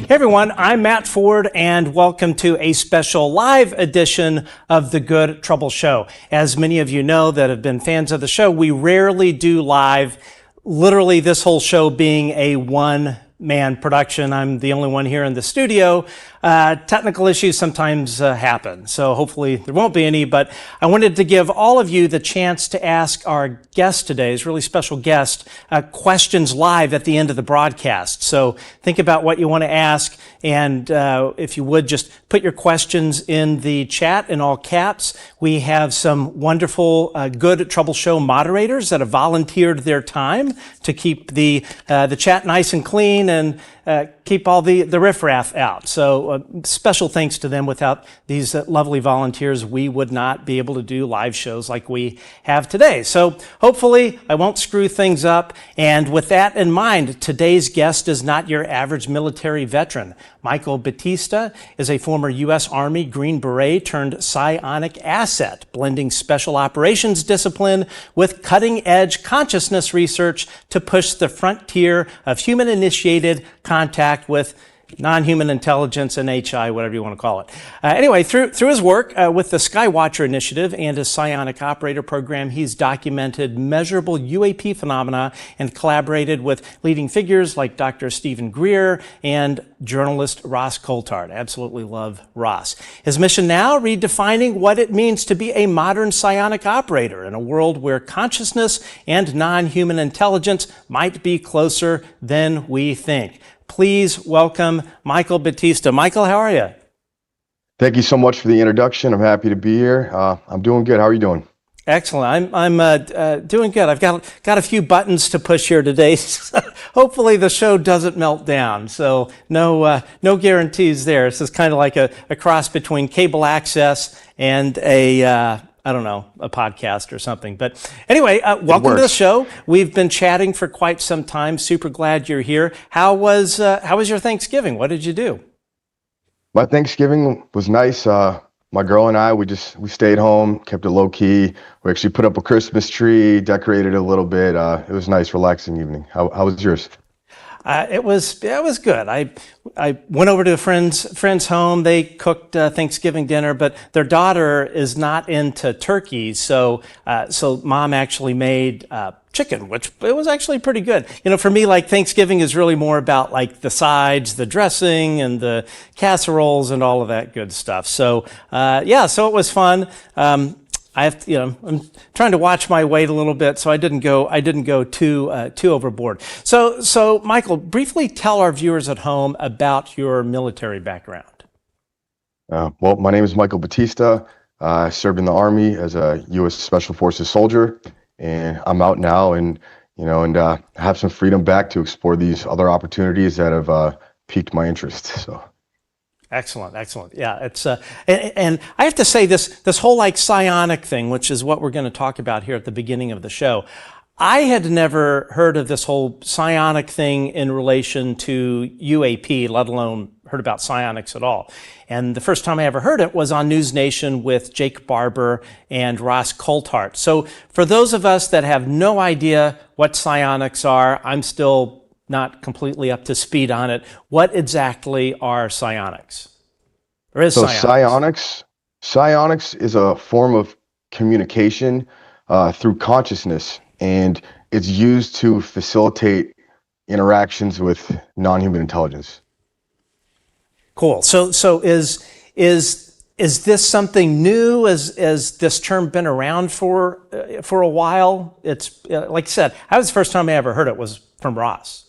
Hey everyone, I'm Matt Ford and welcome to a special live edition of the Good Trouble Show. As many of you know that have been fans of the show, we rarely do live, literally this whole show being a one-man production. I'm the only one here in the studio. Technical issues sometimes happen, so hopefully there won't be any, but I wanted to give all of you the chance to ask our guest today, his really special guest, questions live at the end of the broadcast. So think about what you want to ask, and if you would, just put your questions in the chat in all caps. We have some wonderful Good Trouble Show moderators that have volunteered their time to keep the chat nice and clean and keep all the riffraff out. So special thanks to them. Without these lovely volunteers, we would not be able to do live shows like we have today. So hopefully I won't screw things up. And with that in mind, today's guest is not your average military veteran. Michael Battista is a former U.S. Army Green Beret turned psionic asset, blending special operations discipline with cutting-edge consciousness research to push the frontier of human-initiated contact with non-human intelligence and HI, whatever you want to call it. Anyway, through his work with the Skywatcher initiative and his psionic operator program, he's documented measurable UAP phenomena and collaborated with leading figures like Dr. Stephen Greer and journalist Ross Coulthard. Absolutely love Ross. His mission now, redefining what it means to be a modern psionic operator in a world where consciousness and non-human intelligence might be closer than we think. Please welcome Michael Battista. Michael, how are you? Thank you so much for the introduction. I'm happy to be here. I'm doing good. How are you doing? Excellent. I'm doing good. I've got a few buttons to push here today. Hopefully the show doesn't melt down. So no guarantees there. This is kind of like a cross between cable access and a podcast or something. But anyway, welcome to the show. We've been chatting for quite some time. Super glad you're here. How was your Thanksgiving? What did you do? My Thanksgiving was nice. My girl and I, we stayed home, kept it low key. We actually put up a Christmas tree, decorated a little bit. It was a nice, relaxing evening. How was yours? It was good. I went over to a friend's home. They cooked Thanksgiving dinner, but their daughter is not into turkey, so mom actually made chicken, which it was actually pretty good. You know, for me, like Thanksgiving is really more about like the sides, the dressing, and the casseroles and all of that good stuff. So so it was fun. I'm trying to watch my weight a little bit, so I didn't go too overboard. So Michael, briefly tell our viewers at home about your military background. Well, my name is Michael Battista. I served in the Army as a U.S. Special Forces soldier, and I'm out now, and have some freedom back to explore these other opportunities that have piqued my interest. So. Excellent. Yeah, it's and I have to say this whole like psionic thing, which is what we're going to talk about here at the beginning of the show. I had never heard of this whole psionic thing in relation to UAP, let alone heard about psionics at all. And the first time I ever heard it was on News Nation with Jake Barber and Ross Coulthard. So for those of us that have no idea what psionics are, I'm still not completely up to speed on it. What exactly are psionics? Or is psionics is a form of communication through consciousness, and it's used to facilitate interactions with non-human intelligence. Cool. So is this something new? Has this term been around for a while? It's like I said, that was the first time I ever heard it was from Ross.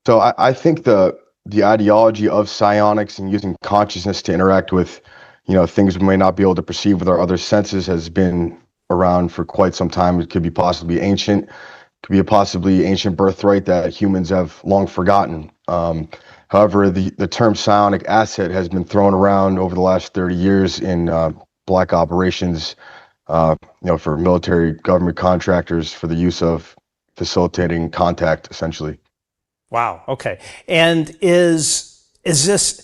So I think the ideology of psionics and using consciousness to interact with, things we may not be able to perceive with our other senses has been around for quite some time. It could be possibly ancient, could be a possibly ancient birthright that humans have long forgotten. However, the term psionic asset has been thrown around over the last 30 years in black operations, for military government contractors for the use of facilitating contact, essentially. Wow. Okay. And is this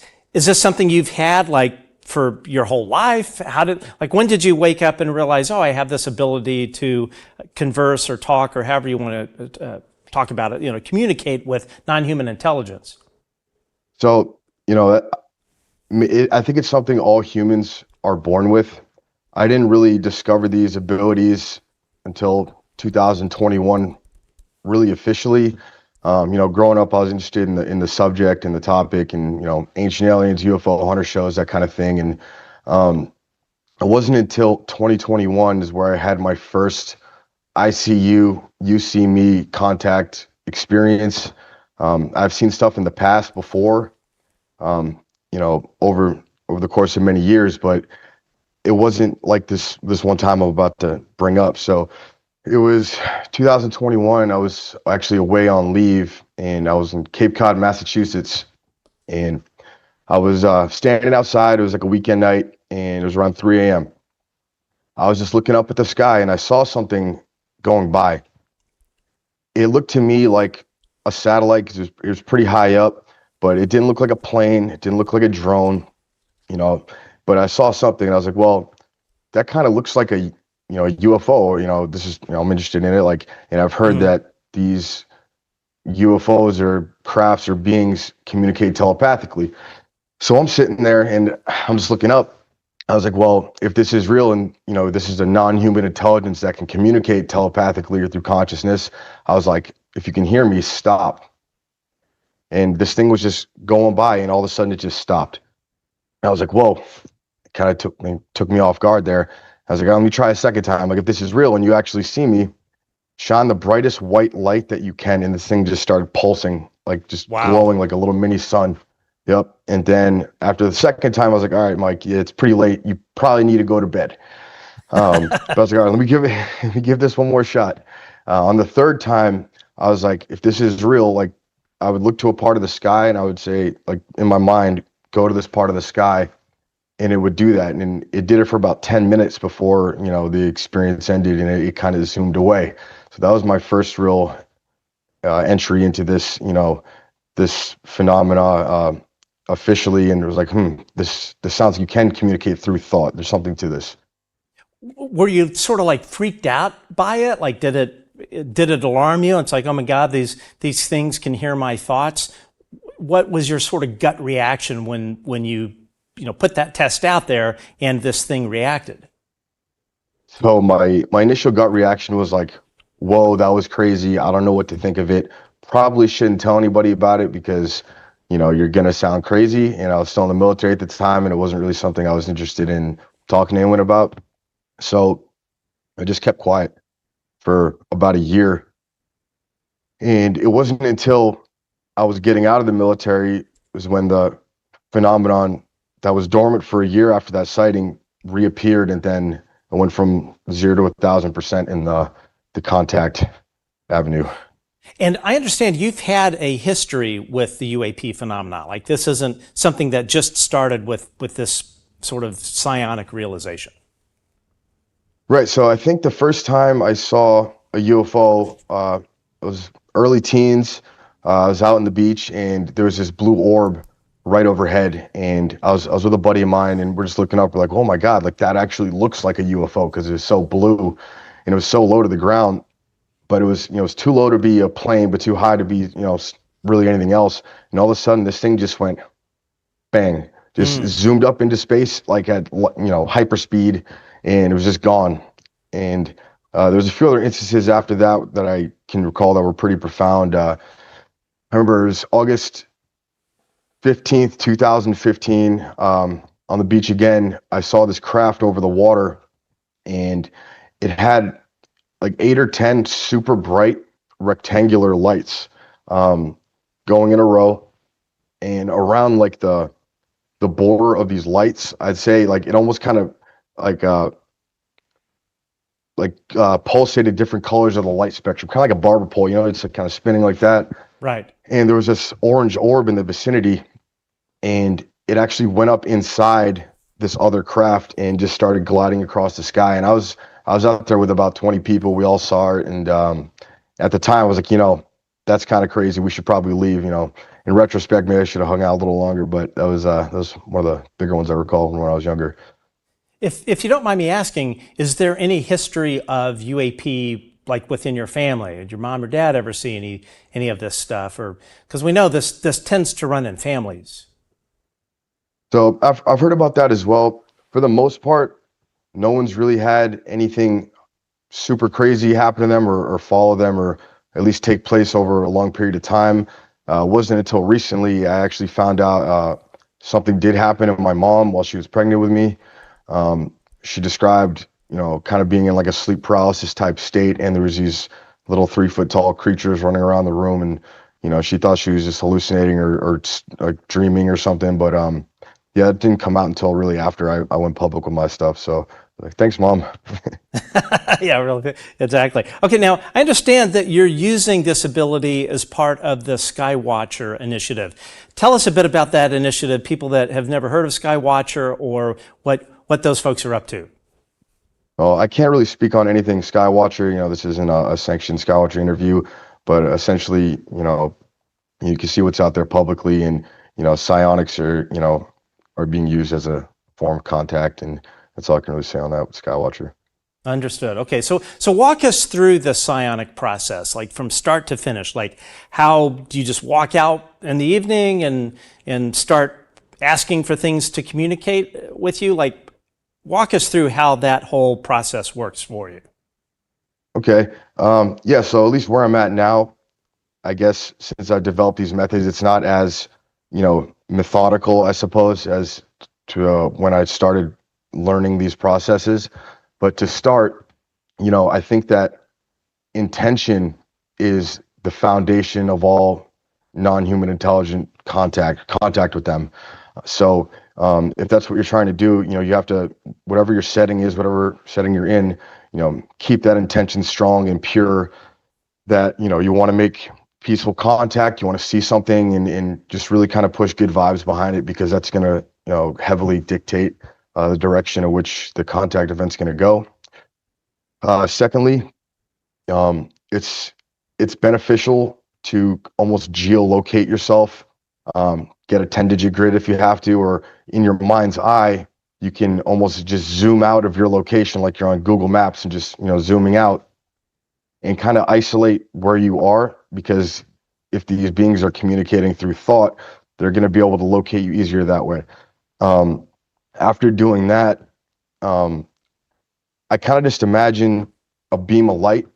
something you've had like for your whole life? When did you wake up and realize, I have this ability to converse or talk or however you want to talk about it, communicate with non-human intelligence? So, I think it's something all humans are born with. I didn't really discover these abilities until 2021, really officially. Growing up, I was interested in the subject and the topic, and ancient aliens, UFO hunter shows, that kind of thing. And it wasn't until 2021 is where I had my first ICU, you see me contact experience. I've seen stuff in the past before, over the course of many years, but it wasn't like this one time I'm about to bring up. So it was 2021. I was actually away on leave, and I was in Cape Cod, Massachusetts, and I was standing outside. It was like a weekend night, and it was around 3 a.m. I was just looking up at the sky, and I saw something going by. It looked to me like a satellite because it was pretty high up, but it didn't look like a plane. It didn't look like a drone, But I saw something, and I was like, well, that kind of looks like a UFO. This is, I'm interested in it. And I've heard that these UFOs or crafts or beings communicate telepathically. So I'm sitting there and I'm just looking up. I was like, well, if this is real and, this is a non-human intelligence that can communicate telepathically or through consciousness, I was like, if you can hear me, stop. And this thing was just going by, and all of a sudden it just stopped. I was like, whoa, it kind of took me off guard there. I was like, let me try a second time. Like, if this is real and you actually see me, shine the brightest white light that you can. And this thing just started pulsing, like just glowing like a little mini sun. Yep. And then after the second time, I was like, all right, Mike, it's pretty late. You probably need to go to bed. But I was like, all right, let me give this one more shot. On the third time, I was like, if this is real, like, I would look to a part of the sky and I would say, like, in my mind, go to this part of the sky, and it would do that. And it did it for about 10 minutes before, the experience ended, and it kind of zoomed away. So that was my first real entry into this, this phenomena officially. And it was like, this sounds like you can communicate through thought. There's something to this. Were you sort of like freaked out by it? Like, did it alarm you? It's like, oh my God, these things can hear my thoughts. What was your sort of gut reaction when you put that test out there and this thing reacted? So my initial gut reaction was like, whoa, that was crazy. I don't know what to think of it. Probably shouldn't tell anybody about it because, you're going to sound crazy. And I was still in the military at the time, and it wasn't really something I was interested in talking to anyone about. So I just kept quiet for about a year. And it wasn't until I was getting out of the military was when the phenomenon that was dormant for a year after that sighting reappeared, and then I went from 0 to 1,000% in the contact avenue. And I understand you've had a history with the UAP phenomena. Like, this isn't something that just started with this sort of psionic realization. Right. So I think the first time I saw a UFO, it was early teens. I was out on the beach, and there was this blue orb right overhead, and I was with a buddy of mine, and we're just looking up. We're like, oh my God, like that actually looks like a UFO because it was so blue, and it was so low to the ground. But it was, it was too low to be a plane, but too high to be, really anything else. And all of a sudden, this thing just went bang, just zoomed up into space, like at, hyperspeed, and it was just gone. And there was a few other instances after that I can recall that were pretty profound. I remember it was August 15th, 2015, on the beach again. I saw this craft over the water, and it had like 8 or 10 super bright rectangular lights going in a row, and around like the border of these lights, I'd say like it almost kind of pulsated different colors of the light spectrum, kind of like a barber pole, it's like kind of spinning like that. Right. And there was this orange orb in the vicinity, and it actually went up inside this other craft and just started gliding across the sky. And I was out there with about 20 people. We all saw it. And at the time I was like, that's kind of crazy. We should probably leave, In retrospect, maybe I should have hung out a little longer, but that was one of the bigger ones I recall from when I was younger. If you don't mind me asking, is there any history of UAP like within your family? Did your mom or dad ever see any of this stuff? Or because we know this tends to run in families. So I've heard about that as well. For the most part, no one's really had anything super crazy happen to them or follow them or at least take place over a long period of time. Wasn't until recently I actually found out something did happen to my mom while she was pregnant with me. She described, kind of being in like a sleep paralysis type state, and there was these little 3 foot tall creatures running around the room, and she thought she was just hallucinating or like dreaming or something. But yeah, it didn't come out until really after I went public with my stuff. So like, thanks, Mom. Yeah, really. Exactly. Okay, now I understand that you're using this ability as part of the Skywatcher initiative. Tell us a bit about that initiative, people that have never heard of Skywatcher, or what those folks are up to. Well, I can't really speak on anything Skywatcher. This isn't a sanctioned Skywatcher interview, but essentially, you can see what's out there publicly, and psionics are being used as a form of contact, and that's all I can really say on that with Skywatcher. Understood. Okay, so walk us through the psionic process, like from start to finish. Like, how do you just walk out in the evening and start asking for things to communicate with you? Like, walk us through how that whole process works for you. Okay. Yeah. So at least where I'm at now, I guess since I developed these methods, it's not as methodical, I suppose, as to when I started learning these processes. But to start, I think that intention is the foundation of all non-human intelligent contact with them. So if that's what you're trying to do, you have to, whatever your setting is, whatever setting you're in, keep that intention strong and pure, that, you want to make peaceful contact, you want to see something, and just really kind of push good vibes behind it, because that's going to, heavily dictate the direction in which the contact event's going to go. Secondly, it's beneficial to almost geolocate yourself, get a 10-digit grid if you have to, or in your mind's eye, you can almost just zoom out of your location like you're on Google Maps, and just, zooming out and kind of isolate where you are, because if these beings are communicating through thought, they're going to be able to locate you easier that way. After doing that, I kind of just imagine a beam of light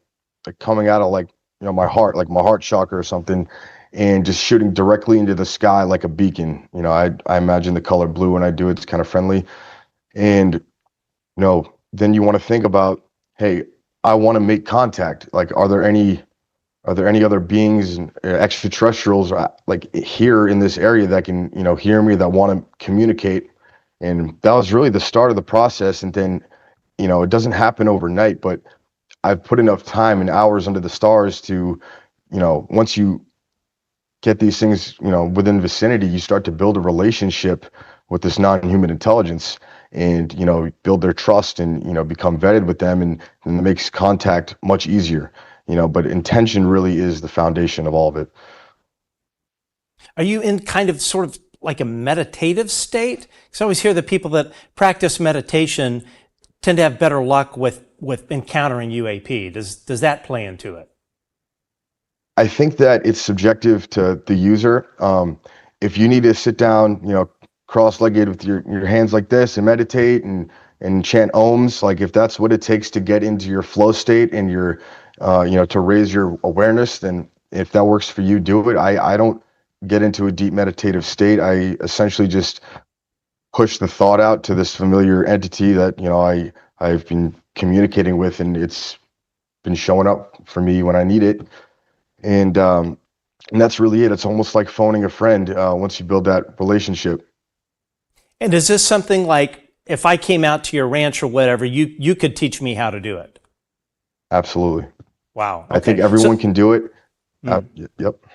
like coming out of my heart, like my heart chakra or something, and just shooting directly into the sky like a beacon. I imagine the color blue when I do it. It's kind of friendly. And, then you want to think about, hey, I want to make contact. Like, are there any other beings, extraterrestrials, like here in this area that can, hear me, that want to communicate? And that was really the start of the process. And then, it doesn't happen overnight, but I've put enough time and hours under the stars to, once you get these things, within vicinity, you start to build a relationship with this non-human intelligence, and, build their trust, and, become vetted with them, and it makes contact much easier, but intention really is the foundation of all of it. Are you in kind of sort of like a meditative state? Because I always hear that people that practice meditation tend to have better luck with encountering UAP. Does that play into it? I think that it's subjective to the user. If you need to sit down, cross-legged with your hands like this and meditate and chant ohms, like if that's what it takes to get into your flow state and your, to raise your awareness, then if that works for you, do it. I don't get into a deep meditative state. I essentially just push the thought out to this familiar entity that, I've been communicating with, and it's been showing up for me when I need it. And that's really it. It's almost like phoning a friend once you build that relationship. And is this something like, if I came out to your ranch or whatever, you could teach me how to do it? Absolutely. Wow. Okay. I think everyone can do it. Yep.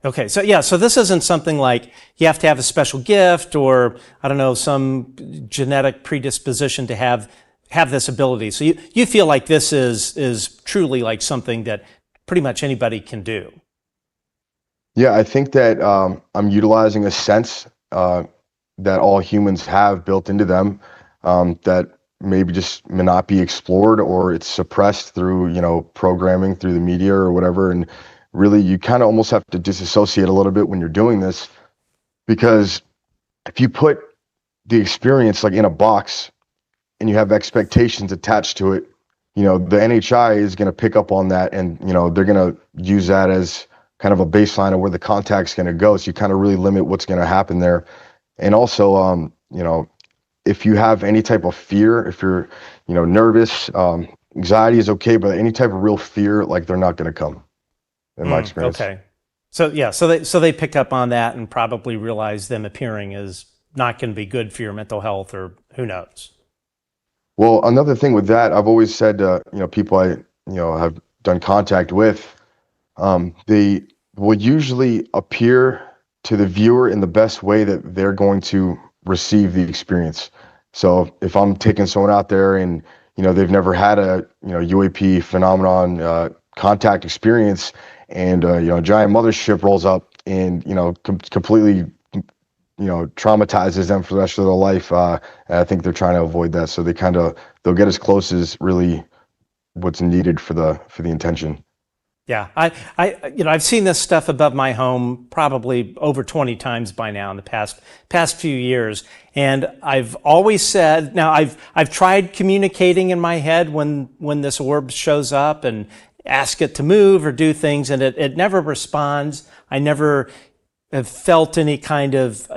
Okay, so this isn't something like you have to have a special gift, or I don't know, some genetic predisposition to have this ability. So you feel like this is truly like something that pretty much anybody can do. Yeah, I think that I'm utilizing a sense that all humans have built into them, that maybe just may not be explored, or it's suppressed through, programming through the media or whatever. And really, you kind of almost have to disassociate a little bit when you're doing this, because if you put the experience like in a box and you have expectations attached to it, the NHI is going to pick up on that, and, they're going to use that as kind of a baseline of where the contact's going to go. So you kind of really limit what's going to happen there. And also, if you have any type of fear, if you're, nervous, anxiety is okay, but any type of real fear, like, they're not going to come, in my experience. Okay. So yeah, so they pick up on that and probably realize them appearing is not going to be good for your mental health, or who knows. Well, another thing with that, I've always said, people I, have done contact with, they will usually appear to the viewer in the best way that they're going to receive the experience. So if I'm taking someone out there and, they've never had a, UAP phenomenon, contact experience, and, a giant mothership rolls up and, completely, traumatizes them for the rest of their life. And I think they're trying to avoid that. So they'll get as close as really what's needed for the intention. Yeah, I've seen this stuff above my home probably over 20 times by now in the past few years, and I've always said, now I've tried communicating in my head when this orb shows up and ask it to move or do things, and it never responds. I never have felt any kind of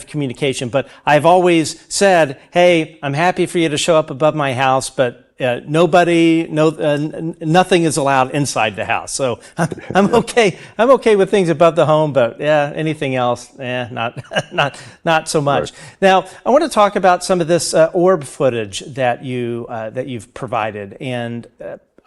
communication, but I've always said, hey, I'm happy for you to show up above my house, but nothing is allowed inside the house. So I'm okay. I'm okay with things above the home, but yeah, anything else, not so much. Right. Now, I want to talk about some of this orb footage that you've provided, and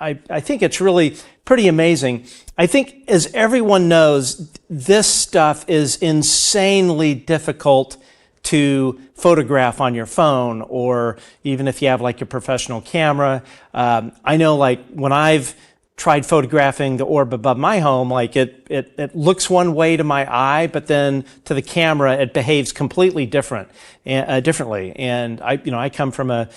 I think it's really pretty amazing. I think, as everyone knows, this stuff is insanely difficult to photograph on your phone, or even if you have like a professional camera. I know, like, when I've tried photographing the orb above my home, like it looks one way to my eye, but then to the camera it behaves completely differently. And I come from a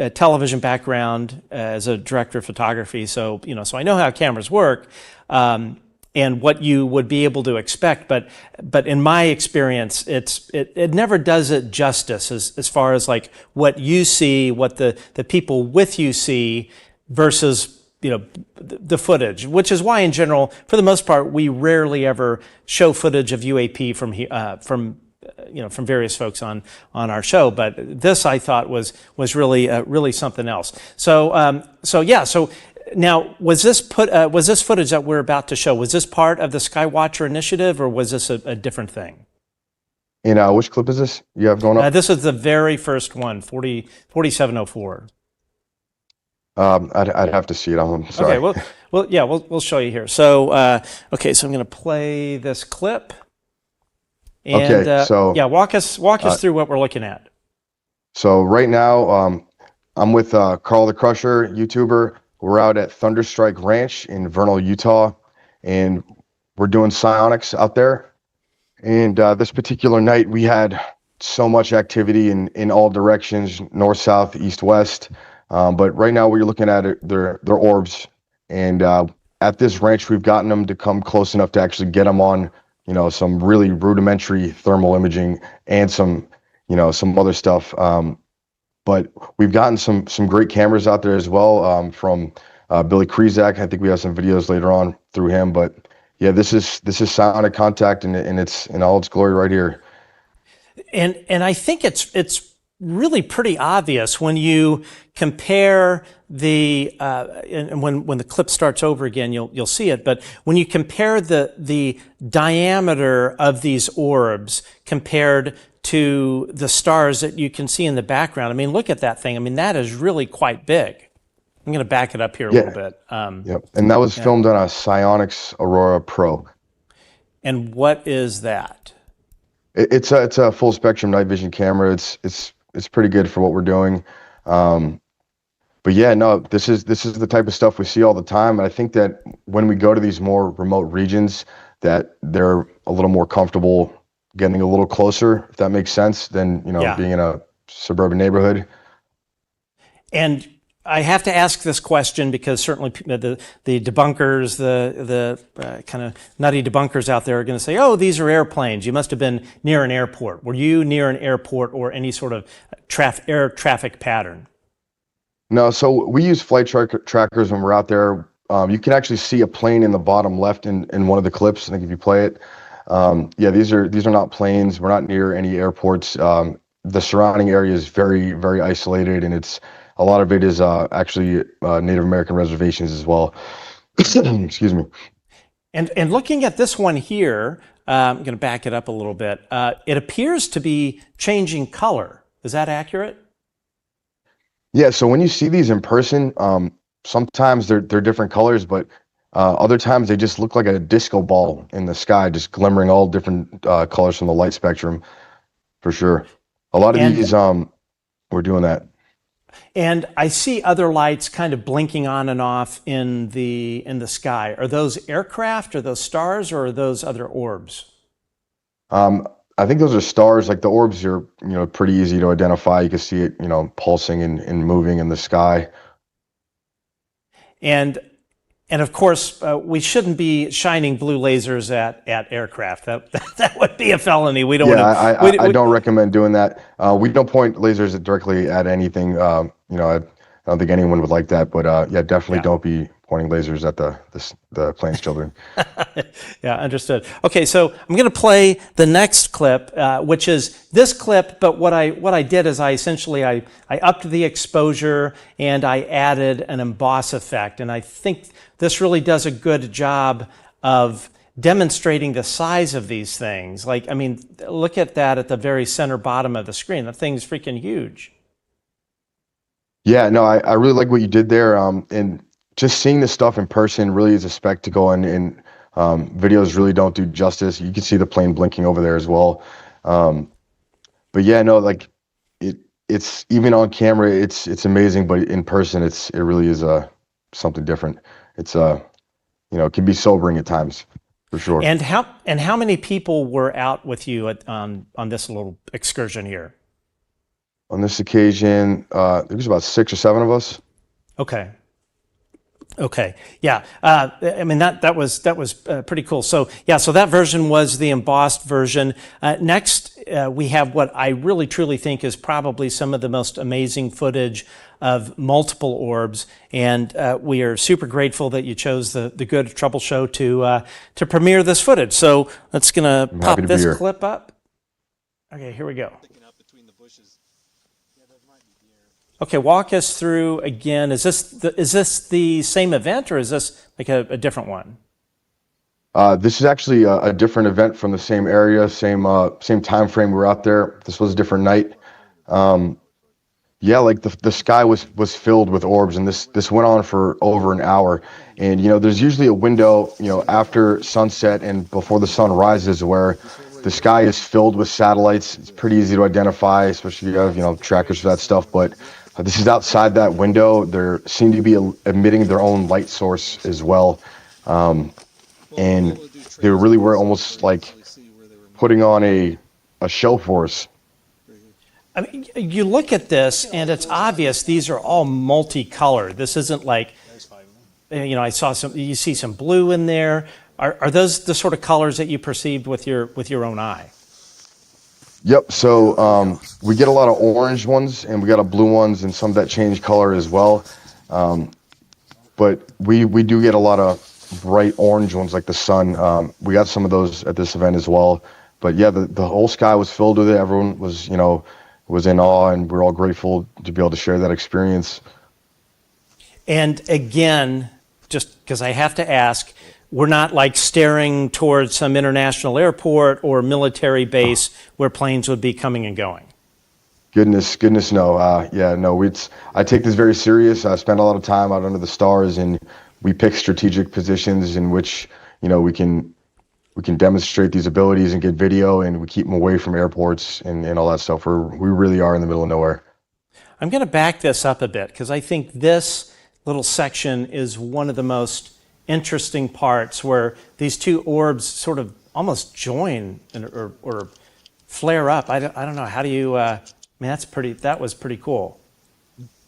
television background as a director of photography, so I know how cameras work. And what you would be able to expect, but in my experience, it never does it justice as far as like what you see, what the people with you see, versus the footage. Which is why, in general, for the most part, we rarely ever show footage of UAP from various folks on our show. But this, I thought, was really something else. So. Now, was this footage that we're about to show, was this part of the Skywatcher initiative, or was this a different thing? Which clip is this you have going up? This is the very first one, 4704. I'd have to see it. I'm sorry. Okay, we'll show you here. So, okay, so I'm going to play this clip. And, okay, walk us through what we're looking at. So right now, I'm with Carl the Crusher, YouTuber. We're out at Thunderstrike Ranch in Vernal, Utah, and we're doing psionics out there. And this particular night, we had so much activity in all directions, north, south, east, west. But right now, what you're looking at, they're orbs. And at this ranch, we've gotten them to come close enough to actually get them on, some really rudimentary thermal imaging and some other stuff. But we've gotten some great cameras out there as well, from Billy Krizak. I think we have some videos later on through him. But yeah, this is psionic contact, and it's in all its glory right here. And I think it's really pretty obvious when you compare the and when the clip starts over again, you'll see it. But when you compare the diameter of these orbs compared to the stars that you can see in the background, I mean, look at that thing. I mean, that is really quite big. I'm going to back it up here a little bit. Yep. And that was filmed on a Psionics Aurora Pro. And what is that? It's a full spectrum night vision camera. It's pretty good for what we're doing. But yeah, no, this is the type of stuff we see all the time. And I think that when we go to these more remote regions, that they're a little more comfortable getting a little closer, if that makes sense, than being in a suburban neighborhood. And I have to ask this question because certainly the debunkers, the kind of nutty debunkers out there are going to say, oh, these are airplanes. You must have been near an airport. Were you near an airport or any sort of air traffic pattern? No, so we use flight trackers when we're out there. You can actually see a plane in the bottom left in one of the clips. I think if you play it, yeah, these are not planes. We're not near any airports. The surrounding area is very, very isolated, and a lot of it is actually Native American reservations as well. Excuse me. And looking at this one here, I'm going to back it up a little bit. It appears to be changing color. Is that accurate? Yeah. So when you see these in person, sometimes they're different colors, but other times they just look like a disco ball in the sky, just glimmering all different colors from the light spectrum, for sure. A lot of these, we're doing that. And I see other lights kind of blinking on and off in the sky. Are those aircraft, are those stars, or are those other orbs? I think those are stars. Like the orbs are, pretty easy to identify. You can see it, pulsing and moving in the sky. And of course, we shouldn't be shining blue lasers at aircraft. That would be a felony. We don't. Yeah, I don't recommend doing that. We don't point lasers directly at anything. I don't think anyone would like that. But yeah, definitely don't be pointing lasers at the plane's children. Yeah, understood. Okay, so I'm going to play the next clip, which is this clip. But what I did is I upped the exposure and I added an emboss effect, and I think this really does a good job of demonstrating the size of these things. Like, I mean, look at that at the very center bottom of the screen. That thing's freaking huge. Yeah, no, I really like what you did there. And just seeing this stuff in person really is a spectacle, and videos really don't do justice. You can see the plane blinking over there as well. But yeah, no, like it's even on camera, it's amazing, but in person, it really is something different. It's it can be sobering at times, for sure. And how many people were out with you on this little excursion here? On this occasion, there was about 6 or 7 of us. Okay. Yeah. I mean, that was pretty cool. So yeah, so that version was the embossed version. Next, we have what I really truly think is probably some of the most amazing footage of multiple orbs. And we are super grateful that you chose the Good Trouble Show to premiere this footage. So let's gonna pop this clip up. Okay, here we go. Okay, walk us through again. Is this the same event, or is this like a different one? This is actually a different event from the same area, same time frame. We were out there. This was a different night. Yeah, like the sky was filled with orbs, and this went on for over an hour. And there's usually a window, after sunset and before the sun rises, where the sky is filled with satellites. It's pretty easy to identify, especially if you have trackers for that stuff. But this is outside that window. They seem to be emitting their own light source as well. And they really were almost like putting on a show for us. I mean, you look at this and it's obvious these are all multicolored. This isn't like, I saw you see some blue in there. Are those the sort of colors that you perceived with your own eye? Yep. So we get a lot of orange ones, and we got a blue ones, and some that change color as well. But we do get a lot of bright orange ones, like the sun. We got some of those at this event as well. But yeah, the whole sky was filled with it. Everyone was in awe, and we're all grateful to be able to share that experience. And again, just because I have to ask, we're not like staring towards some international airport or military base where planes would be coming and going. Goodness, no. I take this very serious. I spend a lot of time out under the stars, and we pick strategic positions in which we can demonstrate these abilities and get video, and we keep them away from airports and all that stuff. We really are in the middle of nowhere. I'm going to back this up a bit because I think this little section is one of the most interesting parts, where these two orbs sort of almost join or flare up. I don't know. How do you? That was pretty cool.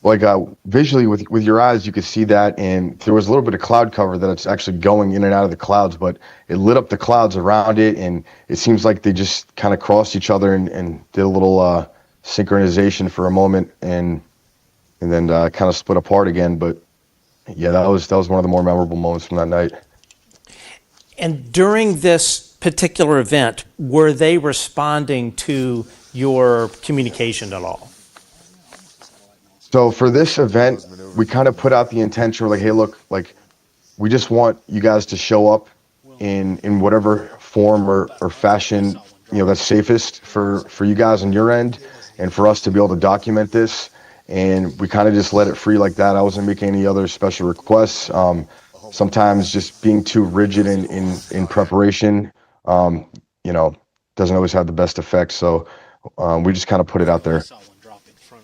like visually with your eyes, you could see that, and there was a little bit of cloud cover that it's actually going in and out of the clouds, but it lit up the clouds around it, and it seems like they just kind of crossed each other and did a little synchronization for a moment, and then kind of split apart again. But yeah, that was one of the more memorable moments from that night. And during this particular event, were they responding to your communication at all? So for this event, we kind of put out the intention, we're like, hey, look, like, we just want you guys to show up in whatever form or fashion, that's safest for you guys on your end, and for us to be able to document this. And we kind of just let it free like that. I wasn't making any other special requests. Sometimes just being too rigid in preparation, doesn't always have the best effect. So we just kind of put it out there.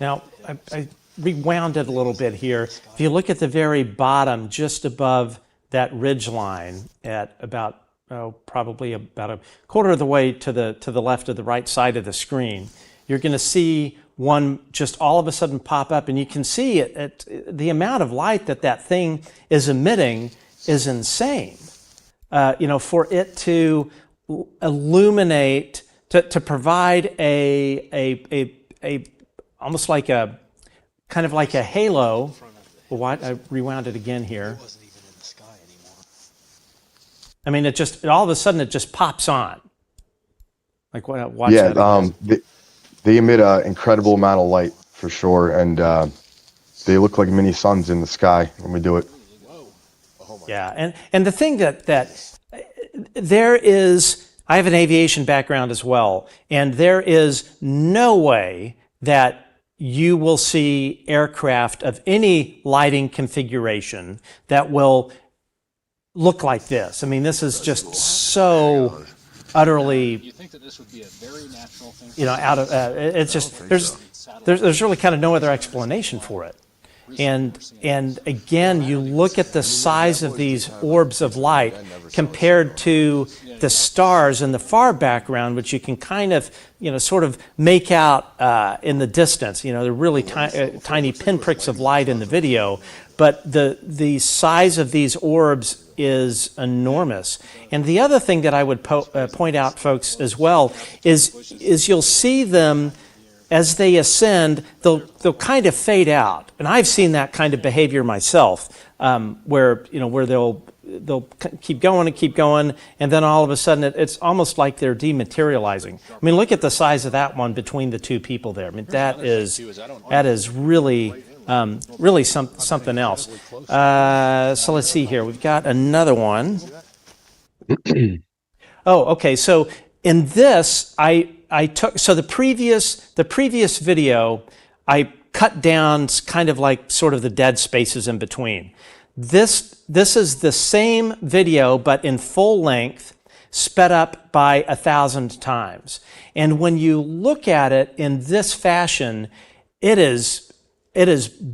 Now, I rewound it a little bit here. If you look at the very bottom, just above that ridge line at about, probably about a quarter of the way to the left of the right side of the screen, you're going to see one just all of a sudden pop up, and you can see it, the amount of light that thing is emitting is insane. For it to illuminate, to provide a almost like a kind of like a halo. Well, I rewound it again here. I mean, it all of a sudden it just pops on. Like watch that. They emit an incredible amount of light for sure, and they look like mini suns in the sky when we do it. Yeah, and the thing that there is, I have an aviation background as well, and there is no way that you will see aircraft of any lighting configuration that will look like this. I mean, this is just so utterly, you think that this would be a very natural thing, it's just, there's really kind of no other explanation for it. And again, you look at the size of these orbs of light compared to the stars in the far background, which you can kind of, sort of make out in the distance. They're really tiny pinpricks of light in the video, but the size of these orbs is enormous. And the other thing that I would point out, folks, as well, is you'll see them as they ascend, they'll kind of fade out, and I've seen that kind of behavior myself, where they'll keep going, and then all of a sudden it's almost like they're dematerializing. I mean, look at the size of that one between the two people there. I mean, that is really something else. So let's see here. We've got another one. Oh, okay. So in this, I took, so the previous video, I cut down kind of like sort of the dead spaces in between. This is the same video, but in full length, sped up by 1,000 times. And when you look at it in this fashion, it is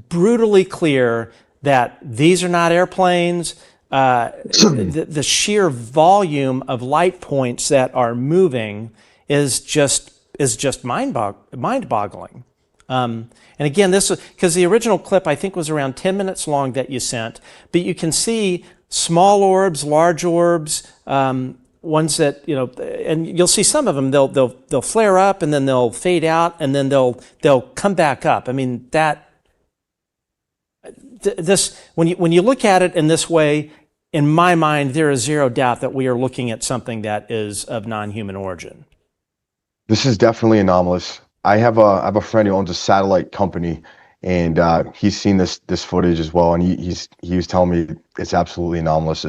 brutally clear that these are not airplanes. The sheer volume of light points that are moving is just mind-boggling. And again, this is because the original clip I think was around 10 minutes long that you sent, but you can see small orbs, large orbs, ones that and you'll see some of them they'll flare up and then they'll fade out and then they'll come back up. I mean when you look at it in this way, in my mind, there is zero doubt that we are looking at something that is of non-human origin. This is definitely anomalous. I have a friend who owns a satellite company, and he's seen this footage as well, and he was telling me it's absolutely anomalous.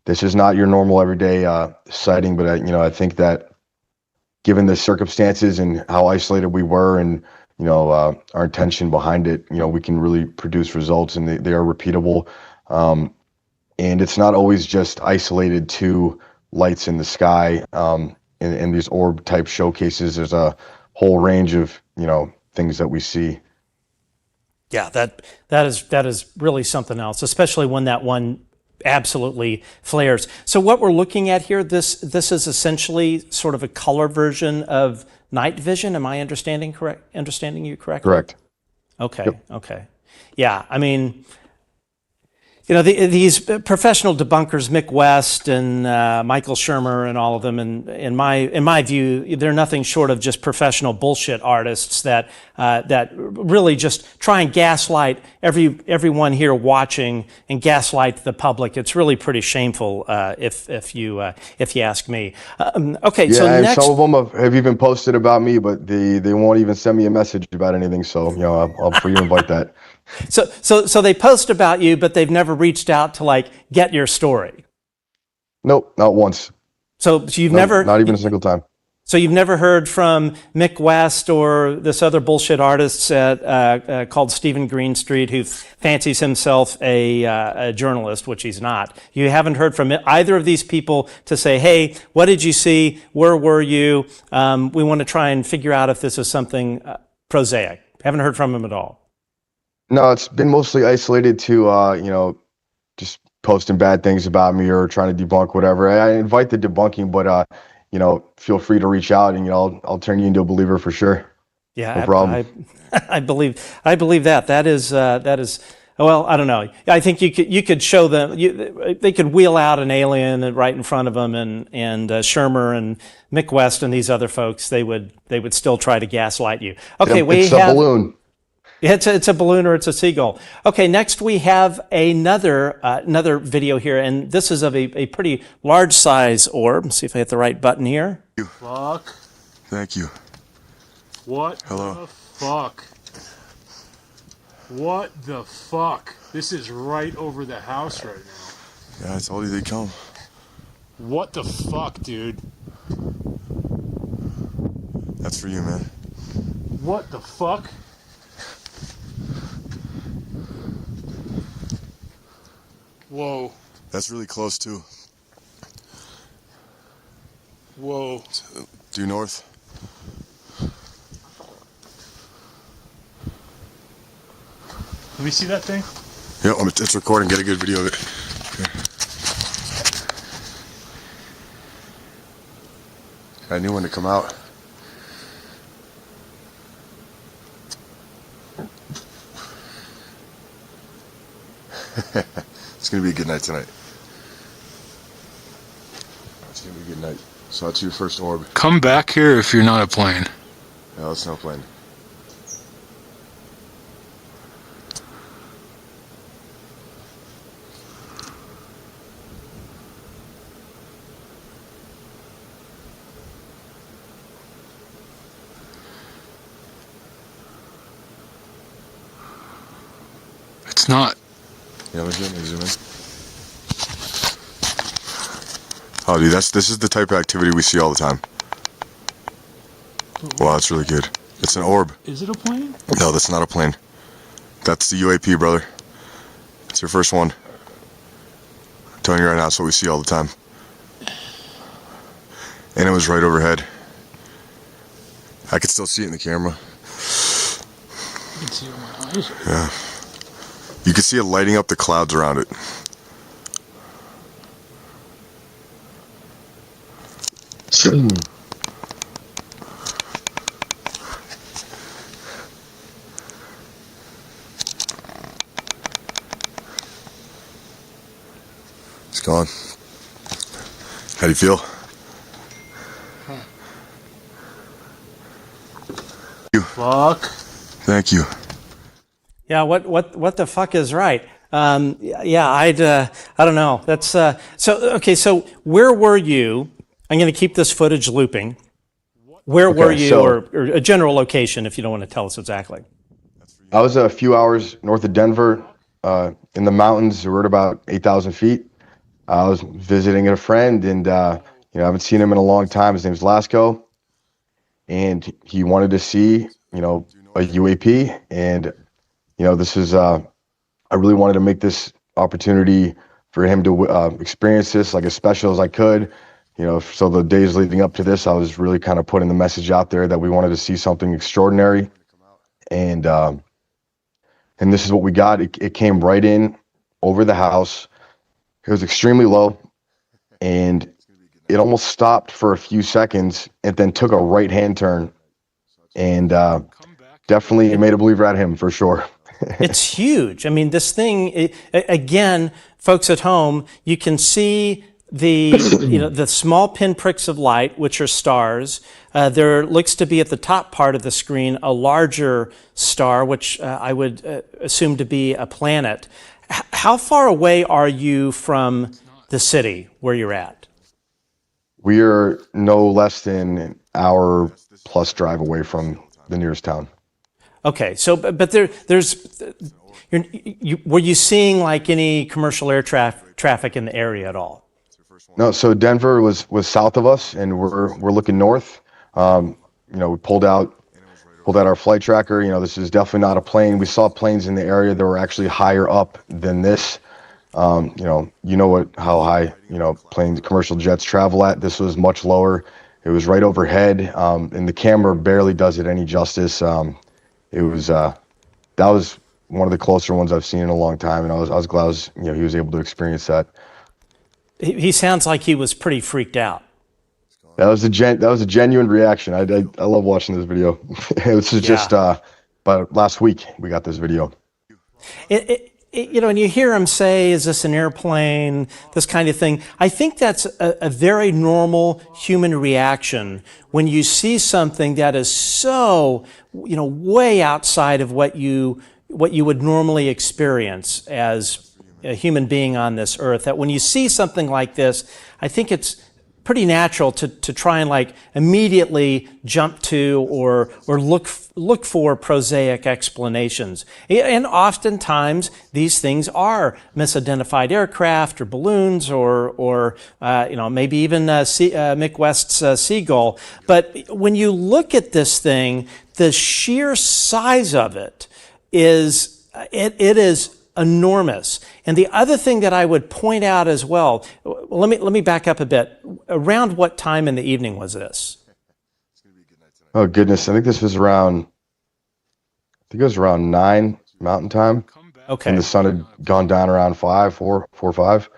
This is not your normal everyday sighting, but I think that given the circumstances and how isolated we were, and our intention behind it, we can really produce results, and they are repeatable. And it's not always just isolated to lights in the sky. In these orb type showcases, there's a whole range of things that we see. Yeah, that is really something else, especially when that one absolutely flares. So what we're looking at here, this is essentially sort of a color version of night vision. Am I understanding you correctly? Correct. Okay. Yep. Okay. Yeah. I mean, you know, these professional debunkers, Mick West and Michael Shermer and all of them, and in my view, they're nothing short of just professional bullshit artists that really just try and gaslight everyone here watching and gaslight the public. It's really pretty shameful, if you ask me. Okay, Yeah, so and next. some of them have even posted about me, but they won't even send me a message about anything. So, you know, I'll for you invite that. So they post about you, but they've never reached out to like get your story. Nope, not once. So you've Nope, never, not even a single time. so you've never heard from Mick West or this other bullshit artist called Stephen Greenstreet, who fancies himself a journalist, which he's not. You haven't heard from either of these people to say, hey, what did you see? Where were you? We want to try and figure out if this is something prosaic. Haven't heard from him at all. No, it's been mostly isolated to, you know, just posting bad things about me or trying to debunk whatever. I invite the debunking, but, you know, feel free to reach out and, you know, I'll turn you into a believer for sure. Yeah, no problem. I believe that. That is, well, I don't know. I think you could show them, they could wheel out an alien right in front of them, and Shermer and Mick West and these other folks, they would still try to gaslight you. Okay, It's a balloon. It's a balloon or it's a seagull. Okay, next we have another video here, and this is of a pretty large size orb. Let's see if I hit the right button here. Fuck. Thank you. What Hello. the fuck? What the fuck? This is right over the house right now. Yeah, I told you they'd come. What the fuck, dude? That's for you, man. What the fuck? Whoa. That's really close, too. Whoa. Due north. Let me see that thing. Yeah, it's recording. Get a good video of it. Here. I knew when to come out. It's going to be a good night tonight. It's going to be a good night. So that's your first orb. Come back here if you're not a plane. No, it's no plane. It's not. Yeah, let me zoom in. Oh, dude, this is the type of activity we see all the time. Wow, that's really good. It's an orb. Is it a plane? No, that's not a plane. That's the UAP, brother. It's your first one. I'm telling you right now, it's what we see all the time. And it was right overhead. I could still see it in the camera. I can see it with my eyes. Yeah. You can see it lighting up the clouds around it. It's gone. How do you feel? Fuck. Thank you. Yeah, what the fuck is right? Yeah, I don't know. That's so okay. So where were you? I'm going to keep this footage looping. Where were you, so- or a general location, if you don't want to tell us exactly? I was a few hours north of Denver, in the mountains. We're at about 8,000 feet. I was visiting a friend, and you know, I haven't seen him in a long time. His name's Lasco, and he wanted to see, you know, a UAP, and you know, this is I really wanted to make this opportunity for him to experience this like as special as I could. You know, so the days leading up to this, I was really kind of putting the message out there that we wanted to see something extraordinary, and this is what we got. It came right in over the house. It was extremely low, and it almost stopped for a few seconds and then took a right-hand turn and definitely made a believer out of him for sure. It's huge. I mean, this thing, again, folks at home, you can see the small pinpricks of light, which are stars. There looks to be at the top part of the screen a larger star, which I would assume to be a planet. How far away are you from the city where you're at? We are no less than an hour plus drive away from the nearest town. Okay, so but were you seeing like any commercial air traffic in the area at all? No, so Denver was south of us, and we're looking north. We pulled out our flight tracker. This is definitely not a plane. We saw planes in the area that were actually higher up than this. How high planes, commercial jets travel at. This was much lower. It was right overhead, and the camera barely does it any justice. That was one of the closer ones I've seen in a long time, and I was glad he was able to experience that. He sounds like he was pretty freaked out. That was a genuine reaction. I love watching this video. This is just about last week we got this video. And you hear him say, "Is this an airplane?" This kind of thing. I think that's a very normal human reaction when you see something that is so, way outside of what you would normally experience as a human being on this earth. That when you see something like this, I think it's pretty natural to try and like immediately jump to or look for prosaic explanations. And oftentimes these things are misidentified aircraft or balloons or maybe even Mick West's Seagull. But when you look at this thing, the sheer size of it is enormous. And the other thing that I would point out as well, let me back up a bit. Around what time in the evening was this? Oh goodness, I think this was around 9 Mountain Time. Okay. And the sun had gone down around 4 or 5.